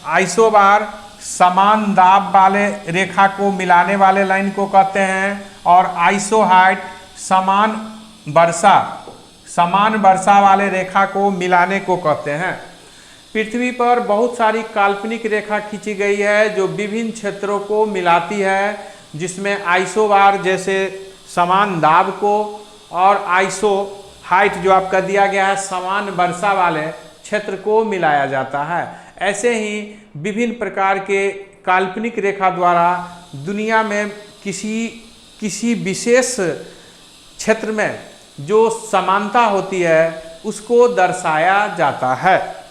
आइसोबार समान दाब वाले रेखा को मिलाने वाले लाइन को कहते हैं। और आइसोहाइट समान वर्षा वाले रेखा को मिलाने को कहते हैं। पृथ्वी पर बहुत सारी काल्पनिक रेखा खींची गई है जो विभिन्न क्षेत्रों को मिलाती है, जिसमें आइसोबार जैसे समान दाब को और आइसो हाइट जो आपका दिया गया है समान वर्षा वाले क्षेत्र को मिलाया जाता है। ऐसे ही विभिन्न प्रकार के काल्पनिक रेखा द्वारा दुनिया में किसी विशेष क्षेत्र में जो समानता होती है उसको दर्शाया जाता है।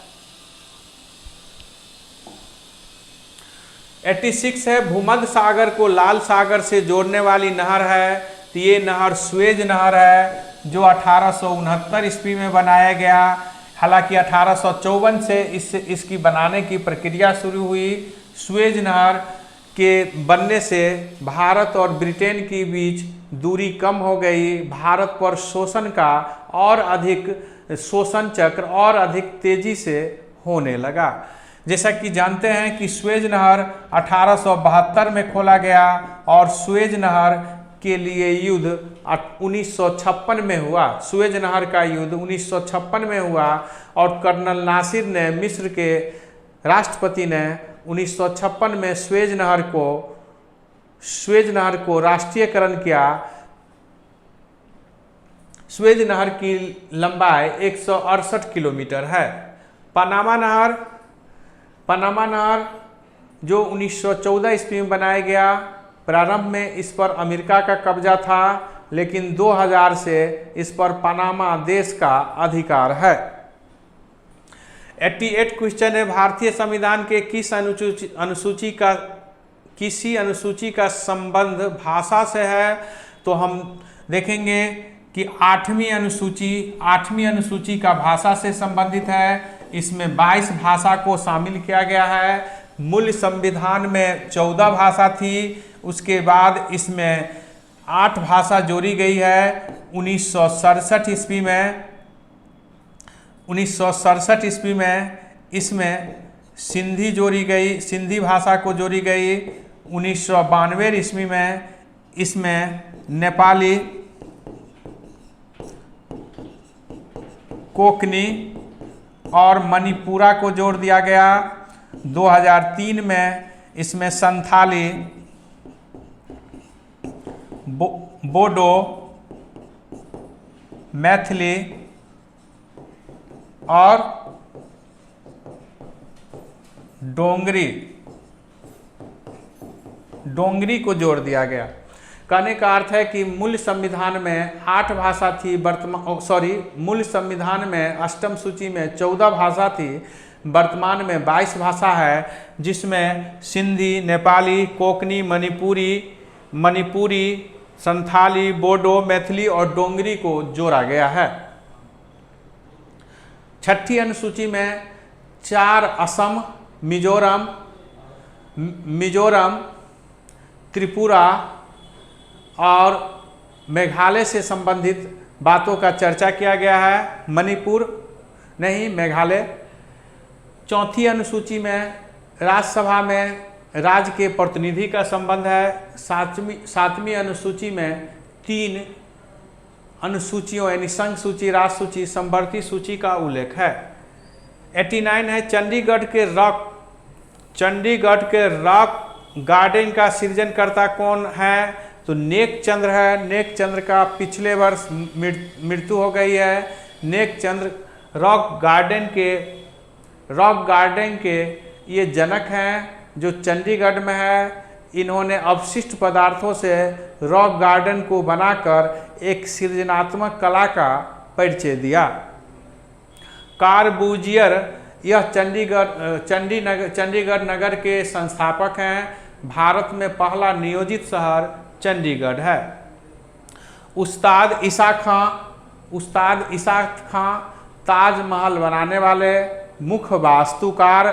86 है, भूमध्य सागर को लाल सागर से जोड़ने वाली नहर है। तो ये नहर स्वेज नहर है जो 1869 ईस्वी में बनाया गया। हालांकि 1854 से इसकी बनाने की प्रक्रिया शुरू हुई। स्वेज नहर के बनने से भारत और ब्रिटेन के बीच दूरी कम हो गई। भारत पर शोषण चक्र और अधिक तेजी से होने लगा। जैसा कि जानते हैं कि स्वेज नहर 1872 में खोला गया और स्वेज नहर के लिए युद्ध 1956 में हुआ। स्वेज नहर का युद्ध 1956 में हुआ और कर्नल नासिर ने, मिस्र के राष्ट्रपति ने 1956 में स्वेज नहर को राष्ट्रीयकरण किया। स्वेज नहर की लंबाई 168 किलोमीटर है। पनामा नहर जो 1914 ईस्वी में बनाया गया। प्रारंभ में इस पर अमेरिका का कब्जा था, लेकिन 2000 से इस पर पनामा देश का अधिकार है। 88 क्वेश्चन है, भारतीय संविधान के किसी अनुसूची का संबंध भाषा से है। तो हम देखेंगे कि 8वीं अनुसूची का भाषा से संबंधित है। इसमें 22 भाषा को शामिल किया गया है। मूल संविधान में 14 भाषा थी, उसके बाद इसमें 8 भाषा जोड़ी गई है। 1967 ईस्वी में इसमें सिंधी जोड़ी गई, सिंधी भाषा को जोड़ी गई। 1992 ईस्वी में इसमें नेपाली, कोंकणी और मणिपुरा को जोड़ दिया गया। 2003 में इसमें संथाली, बोडो, मैथिली और डोंगरी को जोड़ दिया गया। कहने का अर्थ है कि मूल संविधान में 8 भाषा थी, मूल संविधान में अष्टम सूची में 14 भाषा थी, वर्तमान में 22 भाषा है, जिसमें सिंधी, नेपाली, कोंकणी, मणिपुरी, संथाली, बोडो, मैथिली और डोंगरी को जोड़ा गया है। 6ठी अनुसूची में 4 असम, मिजोरम, त्रिपुरा और मेघालय से संबंधित बातों का चर्चा किया गया है। मेघालय। 4थी अनुसूची में राज्यसभा में राज्य के प्रतिनिधि का संबंध है। 7वीं अनुसूची में 3 अनुसूचियों यानी संघ सूची, राष्ट्र सूची, समवर्ती सूची का उल्लेख है। 89 है, चंडीगढ़ के रॉक गार्डन का सृजनकर्ता कौन है? तो नेक चंद्र है। नेक चंद्र का पिछले वर्ष मृत्यु हो गई है। नेक चंद्र रॉक गार्डन के ये जनक हैं जो चंडीगढ़ में है। इन्होंने अवशिष्ट पदार्थों से रॉक गार्डन को बनाकर एक सृजनात्मक कला का परिचय दिया। कार्बूजियर यह चंडीगढ़ नगर के संस्थापक हैं। भारत में पहला नियोजित शहर चंडीगढ़ है। उस्ताद इसाक खां ताजमहल बनाने वाले मुख्य वास्तुकार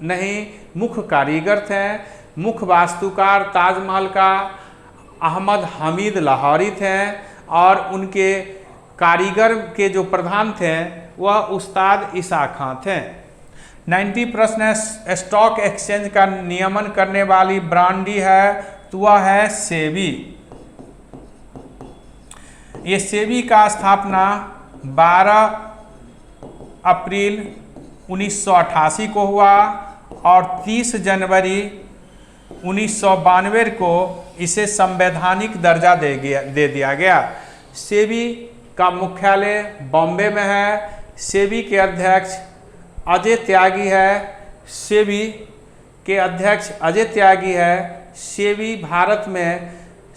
नहीं, मुख्य कारीगर थे। मुख्य वास्तुकार ताजमहल का अहमद हमीद लाहौरी थे और उनके कारीगर के जो प्रधान थे वह उस्ताद ईसा खां थे। 90 प्रश्न है, स्टॉक एक्सचेंज का नियमन करने वाली ब्रांडी है तो वह है सेबी। ये सेबी का स्थापना 12 अप्रैल 1988 को हुआ और 30 जनवरी 1992 को इसे संवैधानिक दर्जा दे दिया गया। सेबी का मुख्यालय बॉम्बे में है। सेबी के अध्यक्ष अजय त्यागी है। सेबी के अध्यक्ष अजय त्यागी है। सेबी भारत में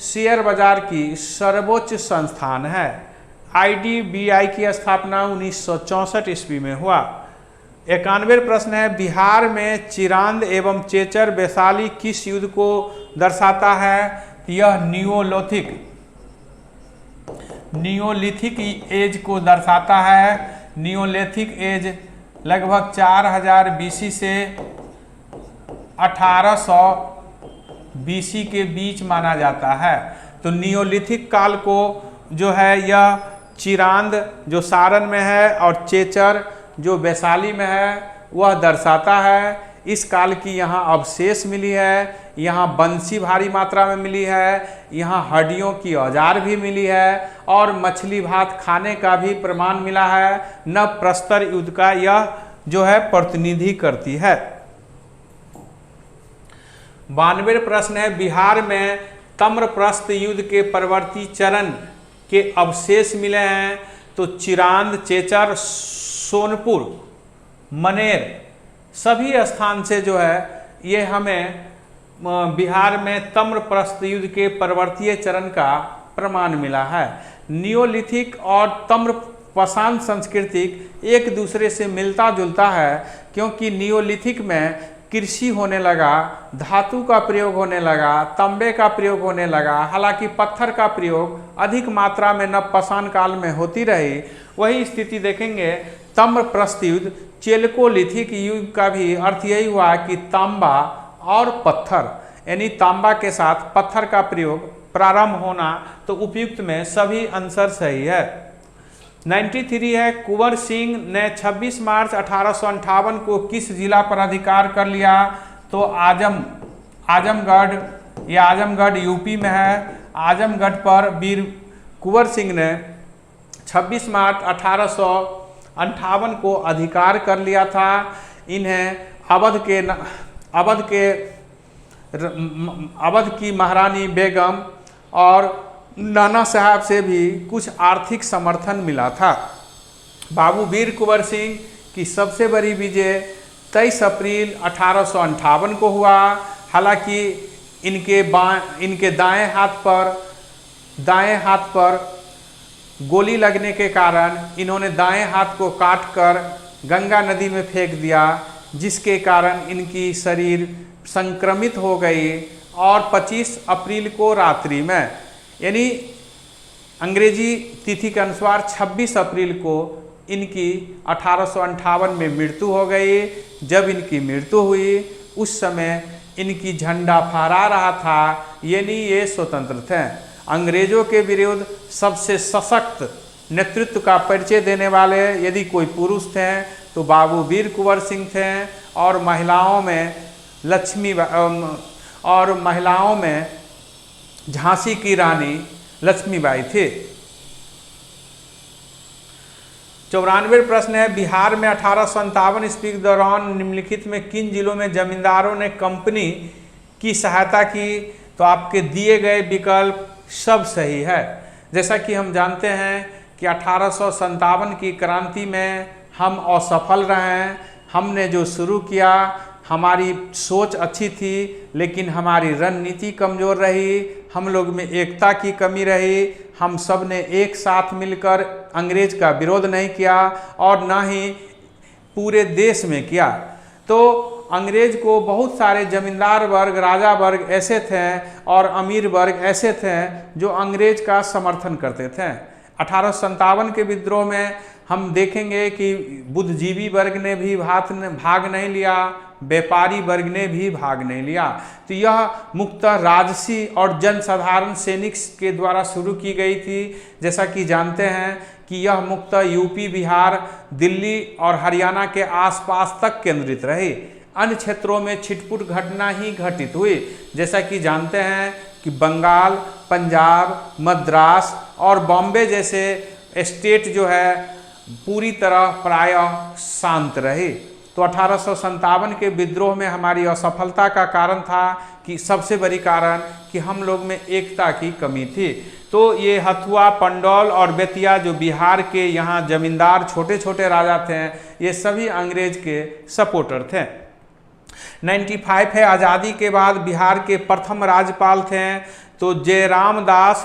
शेयर बाजार की सर्वोच्च संस्थान है। IDBI की स्थापना 1964 ईस्वी में हुआ। 91 प्रश्न है, बिहार में चिरांद एवं चेचर वैशाली किस युद्ध को दर्शाता है? यह नियोलिथिक एज को दर्शाता है। नियोलिथिक एज लगभग 4000 BC से 1800 BC के बीच माना जाता है। तो नियोलिथिक काल को जो है यह चिरांद जो सारण में है और चेचर जो वैशाली में है वह दर्शाता है। इस काल की यहाँ अवशेष मिली है, यहाँ बंसी भारी मात्रा में मिली है, यहाँ हड्डियों की औजार भी मिली है और मछली भात खाने का भी प्रमाण मिला है। नव प्रस्तर युद्ध का यह जो है प्रतिनिधि करती है। 92 प्रश्न है, बिहार में तम्रप्रस्थ युद्ध के परवर्ती चरण के अवशेष मिले हैं। तो चिरांद, चेचर, सोनपुर, मनेर सभी स्थान से जो है ये हमें बिहार में तम्रप्रस्थ युद्ध के परवर्तीय चरण का प्रमाण मिला है। नियोलिथिक और तम्रपाषाण संस्कृति एक दूसरे से मिलता जुलता है क्योंकि नियोलिथिक में कृषि होने लगा, धातु का प्रयोग होने लगा, तांबे का प्रयोग होने लगा। हालांकि पत्थर का प्रयोग अधिक मात्रा में नवपाषाण काल में होती रही। वही स्थिति देखेंगे तम्रप्रस्थ युद्ध चेल्कोलिथिक युग का भी अर्थ यही हुआ कि तांबा और पत्थर यानी तांबा के साथ पत्थर का प्रयोग प्रारंभ होना। तो उपयुक्त में सभी आंसर सही है। 93 है, कुंवर सिंह ने 26 मार्च 1858 को किस जिला पर अधिकार कर लिया? तो आजमगढ़, यह आजमगढ़ यूपी में है। आजमगढ़ पर वीर कुंवर सिंह ने 26 मार्च 1858 को अधिकार कर लिया था। इन्हें अवध की महारानी बेगम और नाना साहब से भी कुछ आर्थिक समर्थन मिला था। बाबू वीर कुंवर सिंह की सबसे बड़ी विजय 23 अप्रैल 1858 को हुआ। हालांकि इनके दाएं हाथ पर गोली लगने के कारण इन्होंने दाएं हाथ को काटकर गंगा नदी में फेंक दिया, जिसके कारण इनकी शरीर संक्रमित हो गई और 25 अप्रैल को रात्रि में यानी अंग्रेजी तिथि के अनुसार 26 अप्रैल को इनकी 1858 में मृत्यु हो गई। जब इनकी मृत्यु हुई उस समय इनकी झंडा फहरा रहा था, यानी ये स्वतंत्र थे। अंग्रेजों के विरुद्ध सबसे सशक्त नेतृत्व का परिचय देने वाले यदि कोई पुरुष थे तो बाबू वीर कुंवर सिंह थे और महिलाओं में झांसी की रानी लक्ष्मीबाई थी। 94 प्रश्न है, बिहार में 1857 ईस्वी के दौरान निम्नलिखित में किन जिलों में जमींदारों ने कंपनी की सहायता की? तो आपके दिए गए विकल्प सब सही है। जैसा कि हम जानते हैं कि 1857 की क्रांति में हम असफल रहे। हमने जो शुरू किया, हमारी सोच अच्छी थी लेकिन हमारी रणनीति कमज़ोर रही, हम लोग में एकता की कमी रही। हम सब ने एक साथ मिलकर अंग्रेज का विरोध नहीं किया और ना ही पूरे देश में किया। तो अंग्रेज को बहुत सारे जमींदार वर्ग, राजा वर्ग ऐसे थे और अमीर वर्ग ऐसे थे जो अंग्रेज का समर्थन करते थे। 1857 के विद्रोह में हम देखेंगे कि बुद्धिजीवी वर्ग ने भी भाग नहीं लिया, व्यापारी वर्ग ने भी भाग नहीं लिया। तो यह मुख्यतः राजसी और जनसाधारण सैनिक के द्वारा शुरू की गई थी। जैसा कि जानते हैं कि यह मुख्यतः यूपी, बिहार, दिल्ली और हरियाणा के आसपास तक केंद्रित रही। अन्य क्षेत्रों में छिटपुट घटना ही घटित हुई। जैसा कि जानते हैं कि बंगाल, पंजाब, मद्रास और बॉम्बे जैसे स्टेट जो है पूरी तरह प्रायः शांत रहे। तो 1857 के विद्रोह में हमारी असफलता का कारण था कि सबसे बड़ी कारण कि हम लोग में एकता की कमी थी। तो ये हथुआ, पंडौल और बेतिया जो बिहार के यहाँ जमींदार छोटे छोटे राजा थे, ये सभी अंग्रेज के सपोर्टर थे। 95 है, आज़ादी के बाद बिहार के प्रथम राज्यपाल थे तो जयराम दास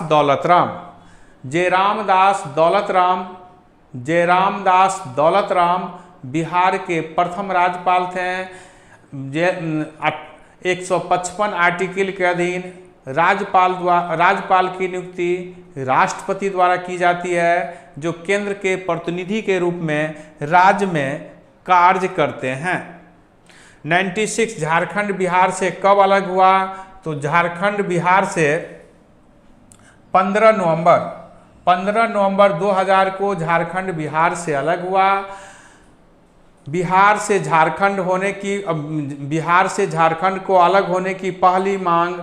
दौलतराम बिहार के प्रथम राज्यपाल थे। 155 आर्टिकल के अधीन राज्यपाल की नियुक्ति राष्ट्रपति द्वारा की जाती है, जो केंद्र के प्रतिनिधि के रूप में राज्य में कार्य करते हैं। 96 झारखंड बिहार से कब अलग हुआ? तो झारखंड बिहार से 15 नवंबर 2000 को झारखंड बिहार से अलग हुआ। बिहार से झारखंड को अलग होने की पहली मांग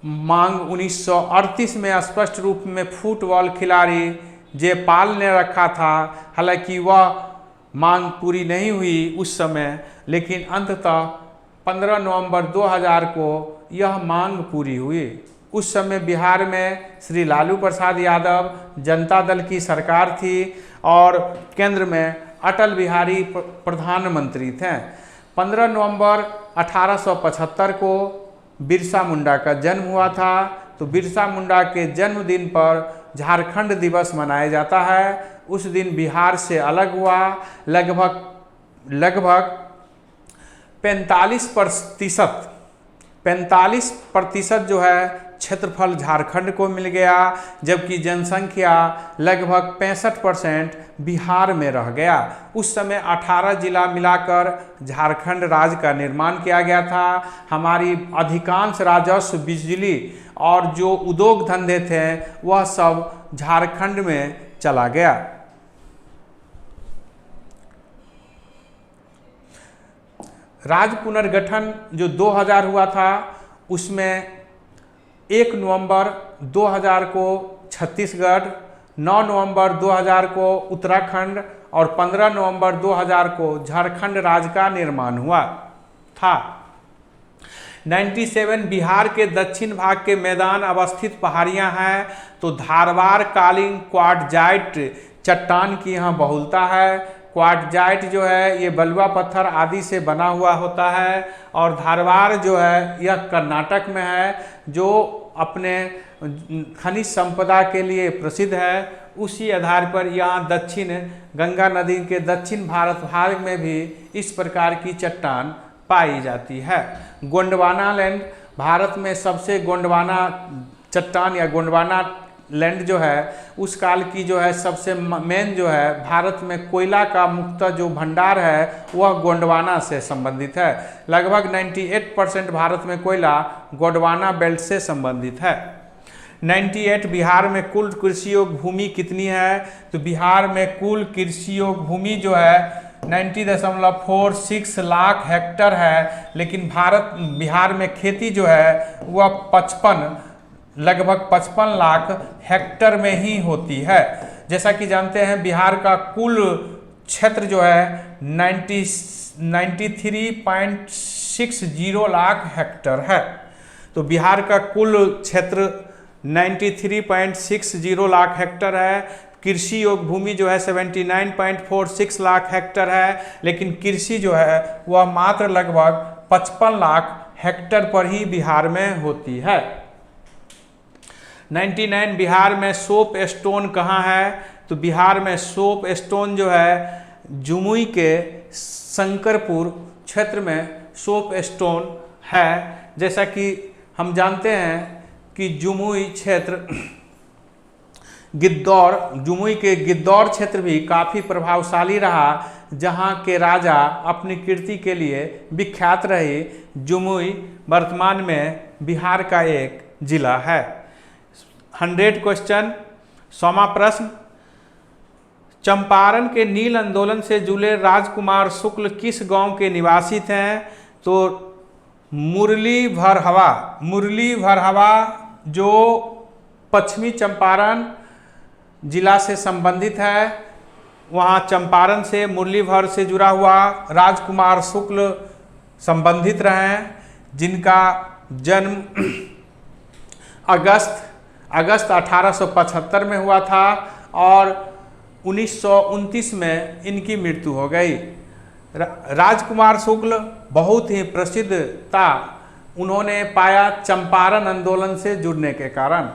1938 में स्पष्ट रूप में फुटबॉल खिलाड़ी जयपाल ने रखा था। हालांकि वह मांग पूरी नहीं हुई उस समय, लेकिन अंततः 15 नवंबर 2000 को यह मांग पूरी हुई। उस समय बिहार में श्री लालू प्रसाद यादव जनता दल की सरकार थी और केंद्र में अटल बिहारी प्रधानमंत्री थे। 15 नवंबर 1875 को बिरसा मुंडा का जन्म हुआ था। तो बिरसा मुंडा के जन्मदिन पर झारखंड दिवस मनाया जाता है। उस दिन बिहार से अलग हुआ। लगभग 45% जो है क्षेत्रफल झारखंड को मिल गया, जबकि जनसंख्या लगभग 65% बिहार में रह गया। उस समय 18 जिला मिलाकर झारखंड राज्य का निर्माण किया गया था। हमारी अधिकांश राजस्व, बिजली और जो उद्योग धंधे थे वह सब झारखंड में चला गया। राज्य पुनर्गठन जो 2000 हुआ था, उसमें 1 नवंबर 2000 को छत्तीसगढ़, 9 नवंबर 2000 को उत्तराखंड और 15 नवंबर 2000 को झारखंड राज्य का निर्माण हुआ था। 97 बिहार के दक्षिण भाग के मैदान अवस्थित पहाड़ियां हैं, तो धारवाड़ कालीन क्वार्टजाइट चट्टान की यहाँ बहुलता है। क्वार्टजाइट जो है ये बलुआ पत्थर आदि से बना हुआ होता है और धारवाड़ जो है यह कर्नाटक में है, जो अपने खनिज संपदा के लिए प्रसिद्ध है। उसी आधार पर यहाँ दक्षिण गंगा नदी के दक्षिण भारत भाग में भी इस प्रकार की चट्टान पाई जाती है। गोंडवाना लैंड भारत में सबसे गोंडवाना चट्टान या गोंडवाना लैंड जो है उस काल की जो है सबसे मेन जो है भारत में कोयला का मुख्य जो भंडार है वह गोंडवाना से संबंधित है। लगभग 98% भारत में कोयला गोंडवाना बेल्ट से संबंधित है। 98 बिहार में कुल कृषि योग्य भूमि कितनी है? तो बिहार में कुल कृषि योग्य भूमि जो है 90.46 लाख हेक्टर है, लेकिन बिहार में खेती जो है वह लगभग 55 लाख हेक्टर में ही होती है। जैसा कि जानते हैं बिहार का कुल क्षेत्र जो है 93.60 लाख हेक्टर है। तो बिहार का कुल क्षेत्र 93.60 लाख हेक्टर है। कृषि योग्य भूमि जो है 79.46 लाख हेक्टर है, लेकिन कृषि जो है वह मात्र लगभग 55 लाख हेक्टर पर ही बिहार में होती है। 99 बिहार में सोप स्टोन कहाँ है? तो बिहार में सोप स्टोन जो है जमुई के शंकरपुर क्षेत्र में सोप स्टोन है। जैसा कि हम जानते हैं कि जमुई गिद्धौर, जमुई के गिद्धौर क्षेत्र भी काफ़ी प्रभावशाली रहा, जहां के राजा अपनी कीर्ति के लिए विख्यात रहे। जमुई वर्तमान में बिहार का एक जिला है। 100 क्वेश्चन। 100वां प्रश्न, चंपारण के नील आंदोलन से जुड़े राजकुमार शुक्ल किस गांव के निवासी थे? तो मुरली भरहवा जो पश्चिमी चंपारण जिला से संबंधित है, वहाँ चंपारण से मुरलीभर से जुड़ा हुआ राजकुमार शुक्ल संबंधित रहे, जिनका जन्म अगस्त 1875 में हुआ था और 1929 में इनकी मृत्यु हो गई। राजकुमार शुक्ल बहुत ही प्रसिद्ध था, उन्होंने पाया चंपारण आंदोलन से जुड़ने के कारण।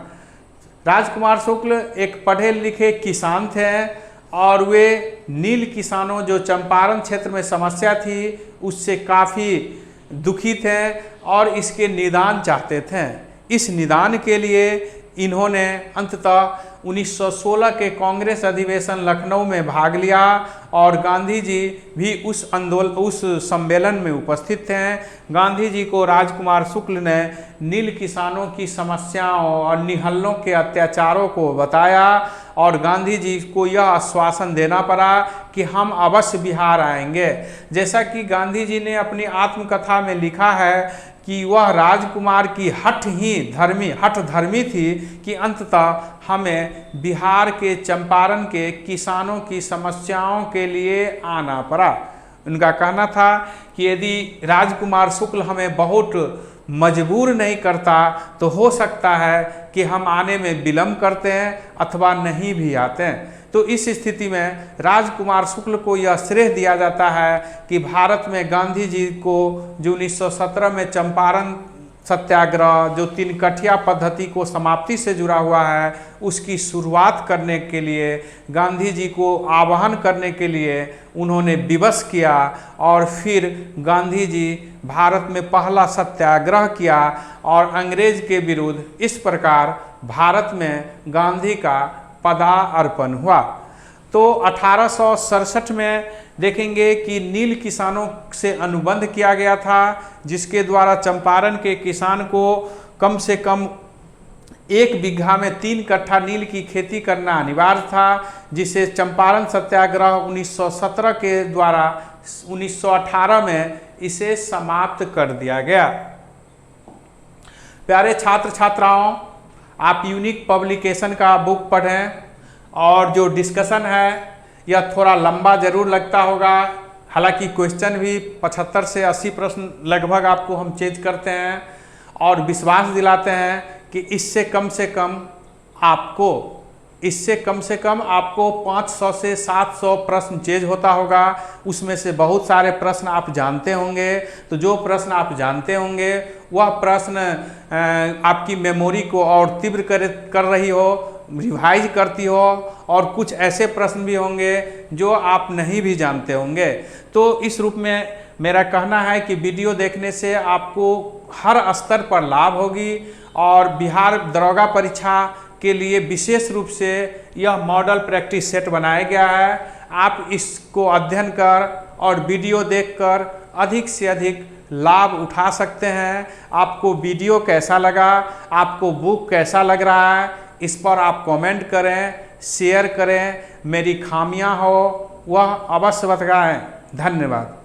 राजकुमार शुक्ल एक पढ़े लिखे किसान थे और वे नील किसानों जो चंपारण क्षेत्र में समस्या थी उससे काफ़ी दुखी थे और इसके निदान चाहते थे। इस निदान के लिए इन्होंने अंततः 1916 के कांग्रेस अधिवेशन लखनऊ में भाग लिया और गांधी जी भी उस सम्मेलन में उपस्थित थे। गांधी जी को राजकुमार शुक्ल ने नील किसानों की समस्याओं और निहल्लों के अत्याचारों को बताया और गांधी जी को यह आश्वासन देना पड़ा कि हम अवश्य बिहार आएंगे। जैसा कि गांधी जी ने अपनी आत्मकथा में लिखा है कि वह राजकुमार की हठ धर्मी थी कि अंततः हमें बिहार के चंपारण के किसानों की समस्याओं के लिए आना पड़ा। उनका कहना था कि यदि राजकुमार शुक्ल हमें बहुत मजबूर नहीं करता तो हो सकता है कि हम आने में विलम्ब करते हैं अथवा नहीं भी आते हैं। तो इस स्थिति में राजकुमार शुक्ल को यह श्रेय दिया जाता है कि भारत में गांधी जी को जो 1917 में चंपारण सत्याग्रह जो 3 कठिया पद्धति को समाप्ति से जुड़ा हुआ है उसकी शुरुआत करने के लिए गांधी जी को आह्वान करने के लिए उन्होंने विवश किया और फिर गांधी जी भारत में पहला सत्याग्रह किया और अंग्रेज के विरुद्ध इस प्रकार भारत में गांधी का पदार्पण हुआ। तो 1867 में देखेंगे कि नील किसानों से अनुबंध किया गया था, जिसके द्वारा चंपारण के किसान को कम से कम 1 बीघा में 3 कट्ठा नील की खेती करना अनिवार्य था, जिसे चंपारण सत्याग्रह 1917 के द्वारा 1918 में इसे समाप्त कर दिया गया। प्यारे छात्र छात्राओं, आप यूनिक पब्लिकेशन का बुक पढ़ें और जो डिस्कशन है यह थोड़ा लंबा जरूर लगता होगा, हालांकि क्वेश्चन भी 75 से 80 प्रश्न लगभग आपको हम चेंज करते हैं और विश्वास दिलाते हैं कि इससे कम से कम आपको 500 से 700 प्रश्न चेंज होता होगा। उसमें से बहुत सारे प्रश्न आप जानते होंगे, तो जो प्रश्न आप जानते होंगे वह प्रश्न आपकी मेमोरी को और तीव्र कर रही हो, रिवाइज करती हो, और कुछ ऐसे प्रश्न भी होंगे जो आप नहीं भी जानते होंगे। तो इस रूप में मेरा कहना है कि वीडियो देखने से आपको हर स्तर पर लाभ होगी और बिहार दरोगा परीक्षा के लिए विशेष रूप से यह मॉडल प्रैक्टिस सेट बनाया गया है। आप इसको अध्ययन कर और वीडियो देखकर अधिक से अधिक लाभ उठा सकते हैं। आपको वीडियो कैसा लगा, आपको बुक कैसा लग रहा है, इस पर आप कमेंट करें, शेयर करें। मेरी खामियां हो वह अवश्य बताएं। धन्यवाद।